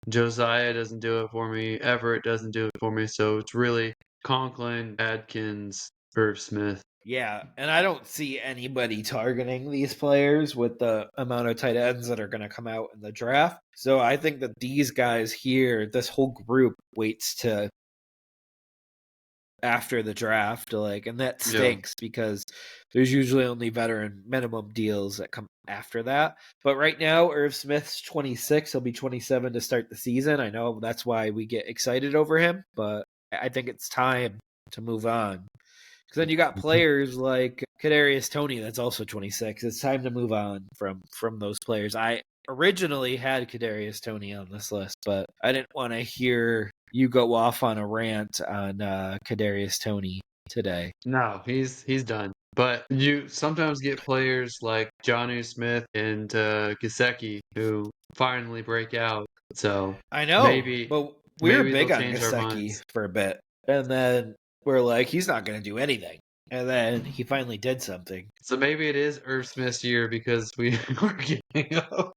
[SPEAKER 2] Josiah doesn't do it for me. Everett doesn't do it for me. So it's really Conklin, Adkins, Irv Smith.
[SPEAKER 1] Yeah, and I don't see anybody targeting these players with the amount of tight ends that are going to come out in the draft. So I think that these guys here, this whole group waits to after the draft, and that stinks because there's usually only veteran minimum deals that come after that. But right now, Irv Smith's 26. He'll be 27 to start the season. I know that's why we get excited over him, but I think it's time to move on. Because then you got players like Kadarius Toney that's also 26. It's time to move on from those players. I originally had Kadarius Toney on this list, but I didn't want to hear you go off on a rant on Kadarius Toney today.
[SPEAKER 2] No, he's done. But you sometimes get players like Jonnu Smith and Gesicki who finally break out. So
[SPEAKER 1] I know,
[SPEAKER 2] maybe
[SPEAKER 1] but we were
[SPEAKER 2] maybe they'll
[SPEAKER 1] big on
[SPEAKER 2] change our
[SPEAKER 1] Gesicki
[SPEAKER 2] minds.
[SPEAKER 1] for a bit, and then we're like, he's not going to do anything, and then he finally did something.
[SPEAKER 2] So maybe it is Irv Smith's year because we were getting up.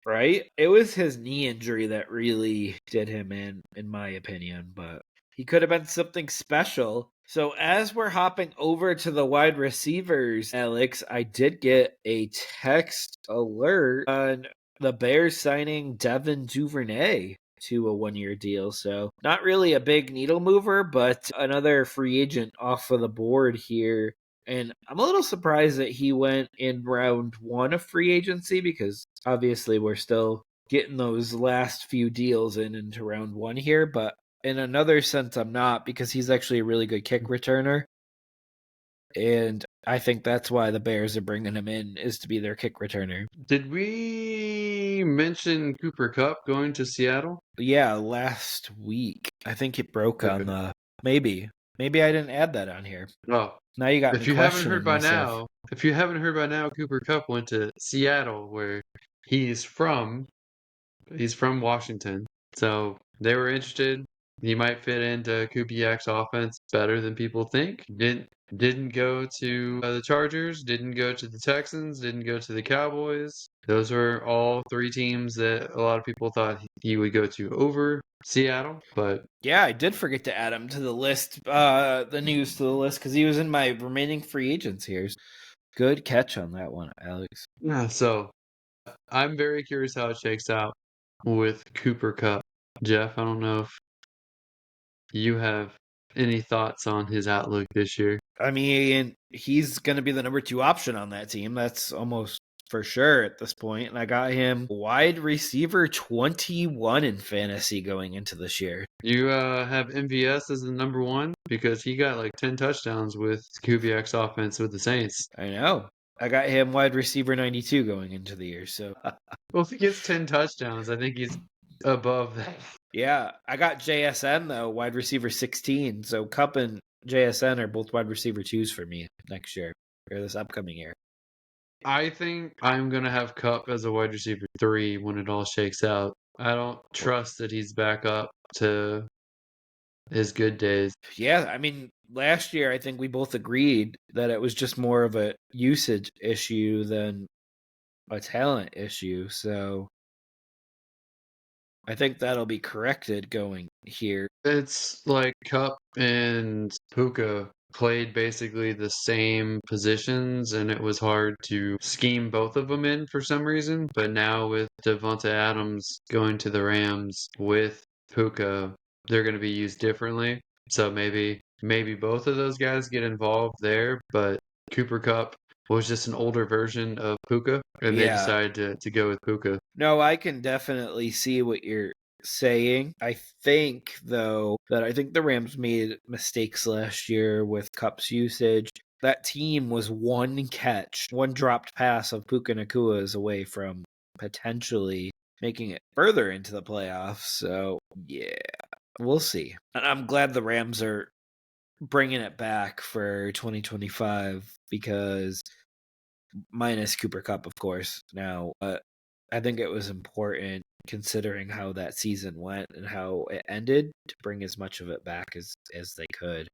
[SPEAKER 1] Right? It was his knee injury that really did him in my opinion, but he could have been something special. So as we're hopping over to the wide receivers, Alex, I did get a text alert on the Bears signing Devin Duvernay to a 1-year deal. So not really a big needle mover, but another free agent off of the board here. And I'm a little surprised that he went in round 1 of free agency because obviously we're still getting those last few deals into round 1 here. But in another sense, I'm not because he's actually a really good kick returner. And I think that's why the Bears are bringing him in, is to be their kick returner.
[SPEAKER 2] Did we mention Cooper Kupp going to Seattle?
[SPEAKER 1] Yeah, last week. I think it broke on
[SPEAKER 2] Okay.
[SPEAKER 1] the... Maybe. Maybe I didn't add that on here.
[SPEAKER 2] Oh,
[SPEAKER 1] Now you got me
[SPEAKER 2] if you haven't heard
[SPEAKER 1] questioning
[SPEAKER 2] by
[SPEAKER 1] myself.
[SPEAKER 2] now, Cooper Kupp went to Seattle, where he's from. He's from Washington, so they were interested. He might fit into Kubiak's offense better than people think. Didn't go to the Chargers, didn't go to the Texans, didn't go to the Cowboys. Those were all 3 teams that a lot of people thought he would go to over Seattle, but
[SPEAKER 1] Yeah, I did forget to add him to the list, the news to the list, because he was in my remaining free agents here. Good catch on that one, Alex.
[SPEAKER 2] yeah. So I'm very curious how it shakes out with Cooper Kupp. Jeff. I don't know if you have any thoughts on his outlook this year.
[SPEAKER 1] I mean, he's going to be the number 2 option on that team. That's almost for sure at this point. And I got him wide receiver 21 in fantasy going into this year.
[SPEAKER 2] You have MVS as the number 1 because he got like 10 touchdowns with Kubiak's offense with the Saints.
[SPEAKER 1] I know. I got him wide receiver 92 going into the year. So,
[SPEAKER 2] Well, if he gets 10 touchdowns, I think he's above that.
[SPEAKER 1] yeah, I got JSN though, wide receiver 16. So, Cup and JSN are both wide receiver 2s for me next year or this upcoming year.
[SPEAKER 2] I think I'm going to have Cup as a wide receiver 3 when it all shakes out. I don't trust that he's back up to his good days.
[SPEAKER 1] Yeah, I mean, last year I think we both agreed that it was just more of a usage issue than a talent issue. So I think that'll be corrected going here.
[SPEAKER 2] It's like Cup and Puka played basically the same positions, and it was hard to scheme both of them in for some reason. But now with Devonta Adams going to the Rams with Puka, they're going to be used differently. So maybe both of those guys get involved there, but Cooper Cup was just an older version of Puka, and they
[SPEAKER 1] Yeah.
[SPEAKER 2] decided to go with Puka.
[SPEAKER 1] No, I can definitely see what you're saying. I think, though, that I think the Rams made mistakes last year with Cup's usage. That team was one catch, one dropped pass of Puka Nakua's away from potentially making it further into the playoffs. So, yeah, we'll see. And I'm glad the Rams are bringing it back for 2025 because minus Cooper Cup, of course, now. I think it was important considering how that season went and how it ended to bring as much of it back as they could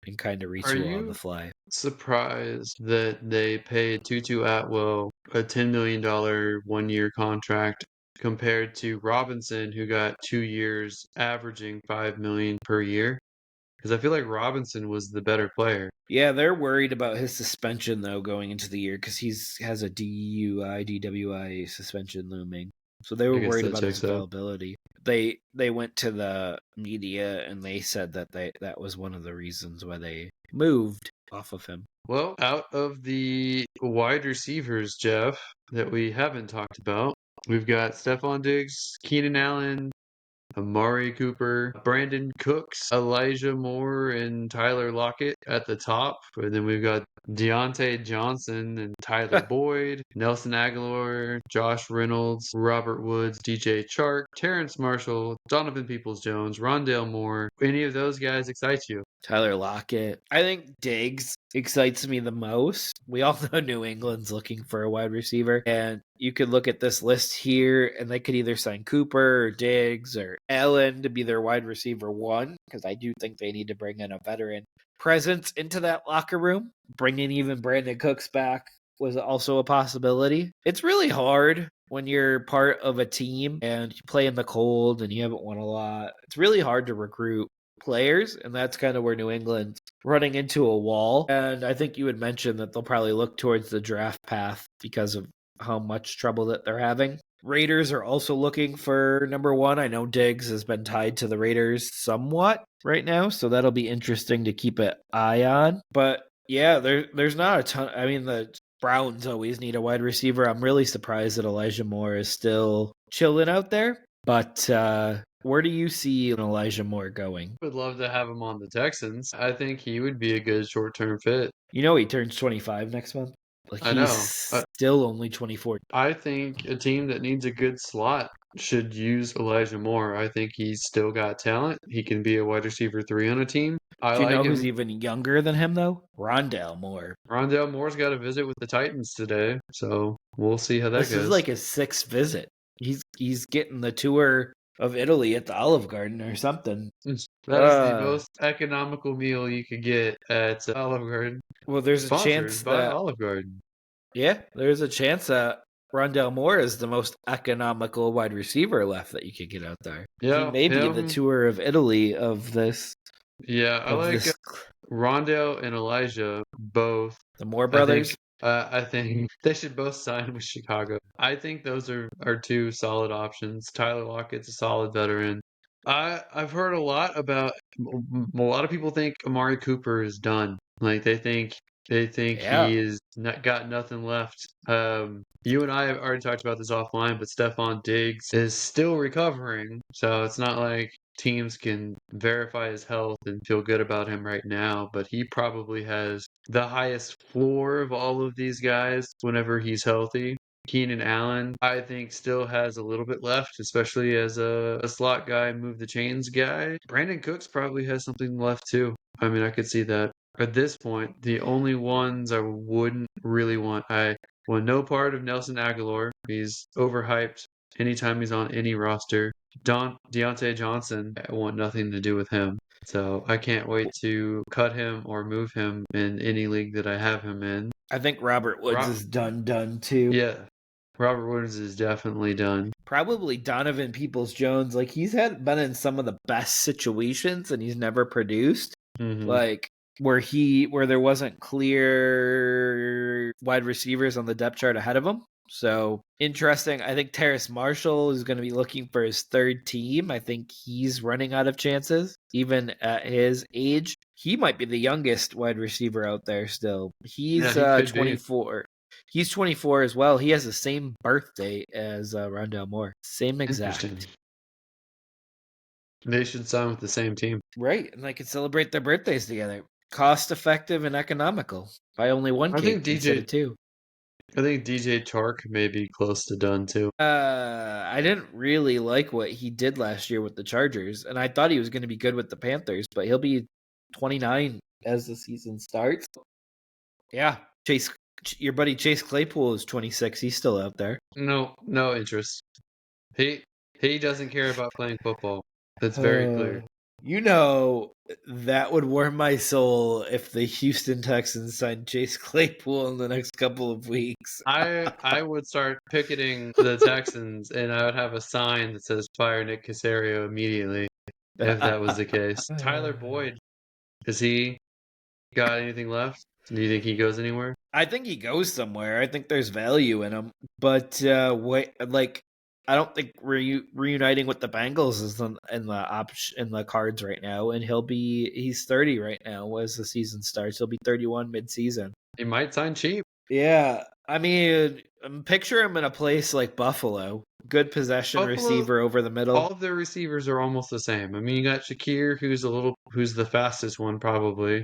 [SPEAKER 1] and kind of
[SPEAKER 2] Are
[SPEAKER 1] retool on the
[SPEAKER 2] you
[SPEAKER 1] fly.
[SPEAKER 2] surprised that they paid Tutu Atwell a $10 million 1 year contract compared to Robinson, who got 2 years averaging $5 million per year? Because I feel like Robinson was the better player.
[SPEAKER 1] Yeah, they're worried about his suspension though going into the year because he's has a DWI suspension looming. So they
[SPEAKER 2] I
[SPEAKER 1] were
[SPEAKER 2] guess
[SPEAKER 1] worried
[SPEAKER 2] that
[SPEAKER 1] about his
[SPEAKER 2] checks out.
[SPEAKER 1] availability. They went to the media and they said that that was one of the reasons why they moved off of him.
[SPEAKER 2] Well, out of the wide receivers, Jeff, that we haven't talked about, we've got Stephon Diggs, Keenan Allen, Amari Cooper, Brandon Cooks, Elijah Moore, and Tyler Lockett at the top. And then we've got Deontay Johnson and Tyler Boyd, Nelson Aguilar, Josh Reynolds, Robert Woods, DJ Chark, Terrence Marshall, Donovan Peoples-Jones, Rondale Moore. Any of those guys excite you?
[SPEAKER 1] Tyler Lockett. I think Diggs excites me the most. We all know New England's looking for a wide receiver, and you could look at this list here, and they could either sign Cooper or Diggs or Allen to be their wide receiver 1, because I do think they need to bring in a veteran presence into that locker room. Bringing even Brandon Cooks back was also a possibility. It's really hard when you're part of a team and you play in the cold and you haven't won a lot. It's really hard to recruit players, and that's kind of where New England's running into a wall. And I think you had mentioned that they'll probably look towards the draft path because of how much trouble that they're having. Raiders are also looking for number 1. I know Diggs has been tied to the Raiders somewhat right now, so that'll be interesting to keep an eye on. But yeah, there's not a ton. I mean, the Browns always need a wide receiver. I'm really surprised that Elijah Moore is still chilling out there. But where do you see Elijah Moore going?
[SPEAKER 2] Would love to have him on the Texans. I think he would be a good short-term fit.
[SPEAKER 1] You know he turns 25 next month. Like
[SPEAKER 2] I
[SPEAKER 1] he's
[SPEAKER 2] know.
[SPEAKER 1] still only 24.
[SPEAKER 2] I think a team that needs a good slot should use Elijah Moore. I think he's still got talent. He can be a wide receiver 3 on a team. I
[SPEAKER 1] Do you
[SPEAKER 2] like
[SPEAKER 1] know who's
[SPEAKER 2] him.
[SPEAKER 1] even younger than him though? Rondale Moore.
[SPEAKER 2] Rondale Moore's got a visit with the Titans today, so we'll see how that
[SPEAKER 1] This is
[SPEAKER 2] goes.
[SPEAKER 1] like his 6th visit. He's getting the tour of Italy at the Olive Garden or something.
[SPEAKER 2] That is the most economical meal you could get at Olive Garden.
[SPEAKER 1] Well, there's a chance
[SPEAKER 2] Sponsored by
[SPEAKER 1] that
[SPEAKER 2] Olive Garden.
[SPEAKER 1] there's a chance that Rondale Moore is the most economical wide receiver left that you could get out there. He
[SPEAKER 2] Yeah,
[SPEAKER 1] may be the
[SPEAKER 2] him.
[SPEAKER 1] tour of Italy of this
[SPEAKER 2] Yeah, I
[SPEAKER 1] of
[SPEAKER 2] like
[SPEAKER 1] this
[SPEAKER 2] Rondale and Elijah both.
[SPEAKER 1] the Moore
[SPEAKER 2] I think
[SPEAKER 1] brothers.
[SPEAKER 2] I think they should both sign with Chicago. I think those are two solid options. Tyler Lockett's a solid veteran. I've heard a lot about a lot of people think Amari Cooper is done. Like they think
[SPEAKER 1] Yeah.
[SPEAKER 2] he is not got nothing left. You and I have already talked about this offline, but Stephon Diggs is still recovering, so it's not like teams can verify his health and feel good about him right now, but he probably has the highest floor of all of these guys whenever he's healthy. Keenan Allen, I think, still has a little bit left, especially as a slot guy, move the chains guy. Brandon Cooks probably has something left too. I mean, I could see that. At this point, the only ones I wouldn't really want, I want no part of Nelson Aguilar. He's overhyped anytime he's on any roster. Deontay Johnson, I want nothing to do with him. So I can't wait to cut him or move him in any league that I have him in.
[SPEAKER 1] I think Robert Woods
[SPEAKER 2] Rob,
[SPEAKER 1] is done too.
[SPEAKER 2] yeah, Robert Woods is definitely done.
[SPEAKER 1] Probably Donovan Peoples Jones. Like he's been in some of the best situations and he's never produced.
[SPEAKER 2] Hmm.
[SPEAKER 1] Like where there wasn't clear wide receivers on the depth chart ahead of him. So interesting. I think Terrace Marshall is going to be looking for his third team. I think he's running out of chances, even at his age. He might be the youngest wide receiver out there still.
[SPEAKER 2] Yeah,
[SPEAKER 1] He's
[SPEAKER 2] he could be.
[SPEAKER 1] 24. He's 24 as well. He has the same birthday as Rondell Moore. Same
[SPEAKER 2] Interesting.
[SPEAKER 1] exact.
[SPEAKER 2] They should sign with the same team.
[SPEAKER 1] Right. And they could celebrate their birthdays together. Cost effective and economical. Buy only one
[SPEAKER 2] I
[SPEAKER 1] cake
[SPEAKER 2] think
[SPEAKER 1] instead
[SPEAKER 2] DJ.
[SPEAKER 1] of two.
[SPEAKER 2] I think DJ Chark may be close to done too.
[SPEAKER 1] I didn't really like what he did last year with the Chargers, and I thought he was going to be good with the Panthers, but he'll be 29 as the season starts. Yeah, Chase, your buddy Chase Claypool is 26. He's still out there.
[SPEAKER 2] No interest. He he doesn't care about playing football. That's very clear.
[SPEAKER 1] Uh, you know, that would warm my soul if the Houston Texans signed Chase Claypool in the next couple of weeks.
[SPEAKER 2] I would start picketing the Texans, and I would have a sign that says "Fire Nick Caserio" immediately if that was the case. Tyler Boyd, has he got anything left? Do you think he goes anywhere?
[SPEAKER 1] I think he goes somewhere. I think there's value in him, but wait, like I don't think reuniting with the Bengals is in the in the cards right now. And he's 30 right now as the season starts. He'll be 31 mid-season.
[SPEAKER 2] He might sign cheap.
[SPEAKER 1] Yeah, I mean, picture him in a place like Buffalo. Good possession
[SPEAKER 2] Buffalo,
[SPEAKER 1] receiver over the middle.
[SPEAKER 2] all of their receivers are almost the same. I mean, you got Shakir, who's the fastest one probably,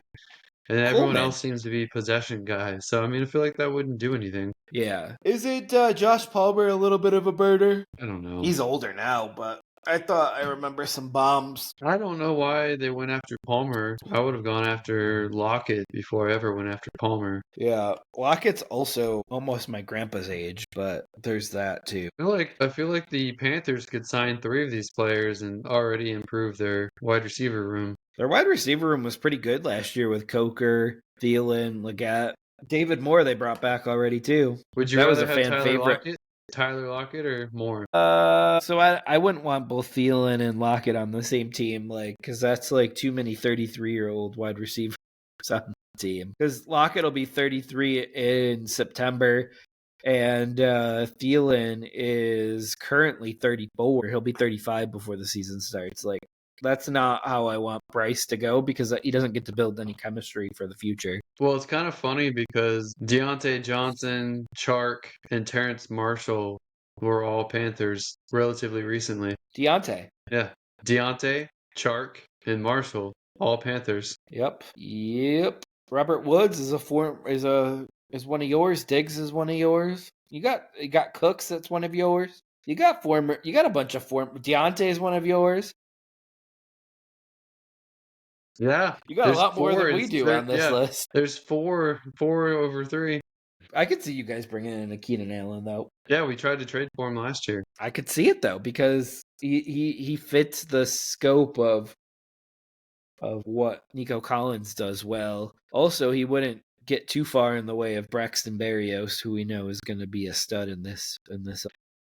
[SPEAKER 2] and everyone
[SPEAKER 1] Coleman.
[SPEAKER 2] else seems to be possession guys. So I mean, I feel like that wouldn't do anything.
[SPEAKER 1] Yeah. Is it Josh Palmer a little bit of a birder?
[SPEAKER 2] I don't know.
[SPEAKER 1] He's older now, but I thought I remember some bombs.
[SPEAKER 2] I don't know why they went after Palmer. I would have gone after Lockett before I ever went after Palmer.
[SPEAKER 1] Yeah, Lockett's also almost my grandpa's age, but there's that too.
[SPEAKER 2] I feel like the Panthers could sign three of these players and already improve their wide receiver room.
[SPEAKER 1] Their wide receiver room was pretty good last year with Coker, Thielen, Leggett. David Moore they brought back already too.
[SPEAKER 2] Would you
[SPEAKER 1] That was
[SPEAKER 2] rather
[SPEAKER 1] a
[SPEAKER 2] have
[SPEAKER 1] fan favorite.
[SPEAKER 2] Tyler Lockett or Moore?
[SPEAKER 1] So I wouldn't want both Thielen and Lockett on the same team, like, because that's like too many 33-year-old wide receivers on the team. Because Lockett will be 33 in September, and Thielen is currently 34. He'll be 35 before the season starts. Like, that's not how I want Bryce to go because he doesn't get to build any chemistry for the future.
[SPEAKER 2] Well, it's kind of funny because Deontay Johnson, Chark, and Terrence Marshall were all Panthers relatively recently.
[SPEAKER 1] Deontay.
[SPEAKER 2] Yeah. Deontay, Chark, and Marshall, all Panthers.
[SPEAKER 1] Yep. Robert Woods is one of yours. Diggs is one of yours. You got Cooks, that's one of yours. You got a bunch of former. Deontay is one of yours.
[SPEAKER 2] Yeah.
[SPEAKER 1] You got a lot more than we do on this list.
[SPEAKER 2] There's four over three.
[SPEAKER 1] I could see you guys bringing in a Keenan Allen though.
[SPEAKER 2] Yeah, we tried to trade for him last year.
[SPEAKER 1] I could see it though because he fits the scope of what Nico Collins does well. Also, he wouldn't get too far in the way of Braxton Berrios, who we know is going to be a stud in this.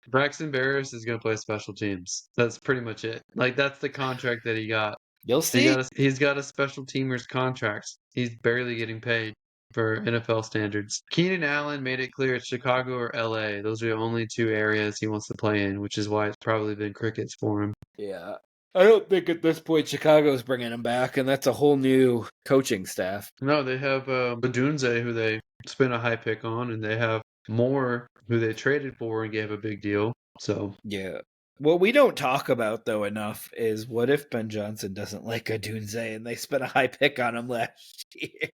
[SPEAKER 2] Braxton Berrios is going to play special teams. That's pretty much it. Like, that's the contract that he got.
[SPEAKER 1] You'll see.
[SPEAKER 2] He's got a special teamer's contract. He's barely getting paid for NFL standards. Keenan Allen made it clear it's Chicago or LA. Those are the only two areas he wants to play in, which is why it's probably been crickets for him.
[SPEAKER 1] Yeah. I don't think at this point Chicago's bringing him back, and that's a whole new coaching staff.
[SPEAKER 2] No, they have Badunze, who they spent a high pick on, and they have Moore, who they traded for and gave a big deal. So
[SPEAKER 1] yeah. What we don't talk about though enough is what if Ben Johnson doesn't like Odunze and they spent a high pick on him last year?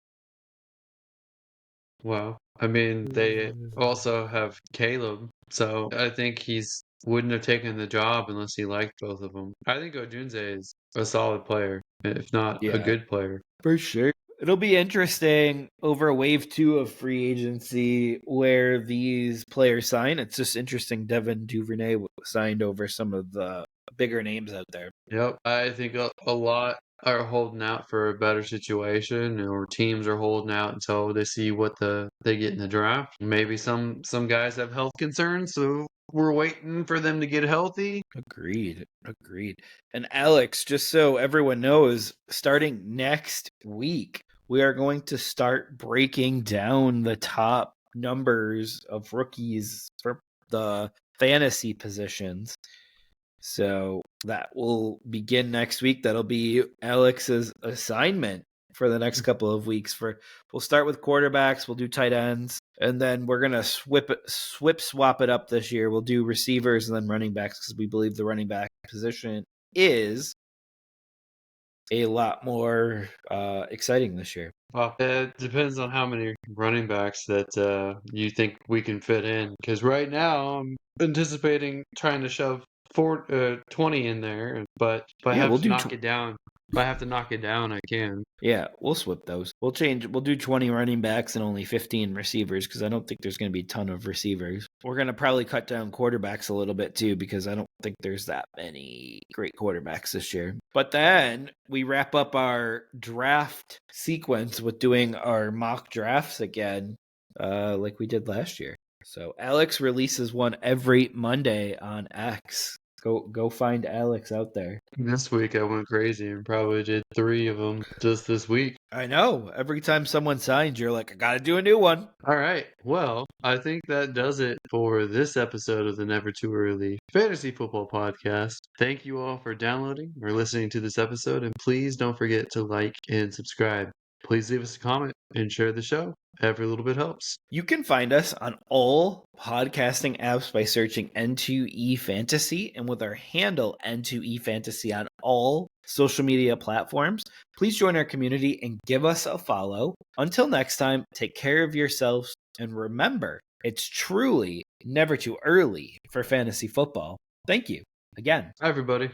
[SPEAKER 2] wow. I mean, they also have Caleb, so I think he's wouldn't have taken the job unless he liked both of them. I think Odunze is a solid player, if not a
[SPEAKER 1] Yeah,
[SPEAKER 2] good player.
[SPEAKER 1] for sure. It'll be interesting over wave 2 of free agency where these players sign. It's just interesting Devin Duvernay signed over some of the bigger names out there.
[SPEAKER 2] Yep, I think a lot are holding out for a better situation, or teams are holding out until they see what they get in the draft. Maybe some guys have health concerns, so we're waiting for them to get healthy.
[SPEAKER 1] Agreed. And Alex, just so everyone knows, starting next week, we are going to start breaking down the top numbers of rookies for the fantasy positions. So that will begin next week. That'll be Alex's assignment for the next couple of weeks. We'll start with quarterbacks, we'll do tight ends, and then we're gonna swap it up this year. We'll do receivers and then running backs because we believe the running back position is a lot more exciting this year.
[SPEAKER 2] Well, it depends on how many running backs that you think we can fit in. Because right now, I'm anticipating trying to shove 20 in there, but if I
[SPEAKER 1] Yeah,
[SPEAKER 2] have
[SPEAKER 1] we'll
[SPEAKER 2] to
[SPEAKER 1] do.
[SPEAKER 2] knock it down, if I have to knock it down, I can.
[SPEAKER 1] Yeah, we'll swap those. We'll do 20 running backs and only 15 receivers because I don't think there's going to be a ton of receivers. We're going to probably cut down quarterbacks a little bit too because I don't think there's that many great quarterbacks this year. But then we wrap up our draft sequence with doing our mock drafts again, like we did last year. So Alex releases one every Monday on X. Go find Alex out there.
[SPEAKER 2] This week I went crazy and probably did 3 of them just this week.
[SPEAKER 1] I know. Every time someone signs, you're like, I got to do a new one.
[SPEAKER 2] All right. Well, I think that does it for this episode of the Never Too Early Fantasy Football Podcast. Thank you all for downloading or listening to this episode, and please don't forget to like and subscribe. Please leave us a comment and share the show. Every little bit helps.
[SPEAKER 1] You can find us on all podcasting apps by searching N2E Fantasy and with our handle N2E Fantasy on all social media platforms. Please join our community and give us a follow. Until next time, take care of yourselves and remember, it's truly never too early for fantasy football. Thank you again.
[SPEAKER 2] Hi, everybody.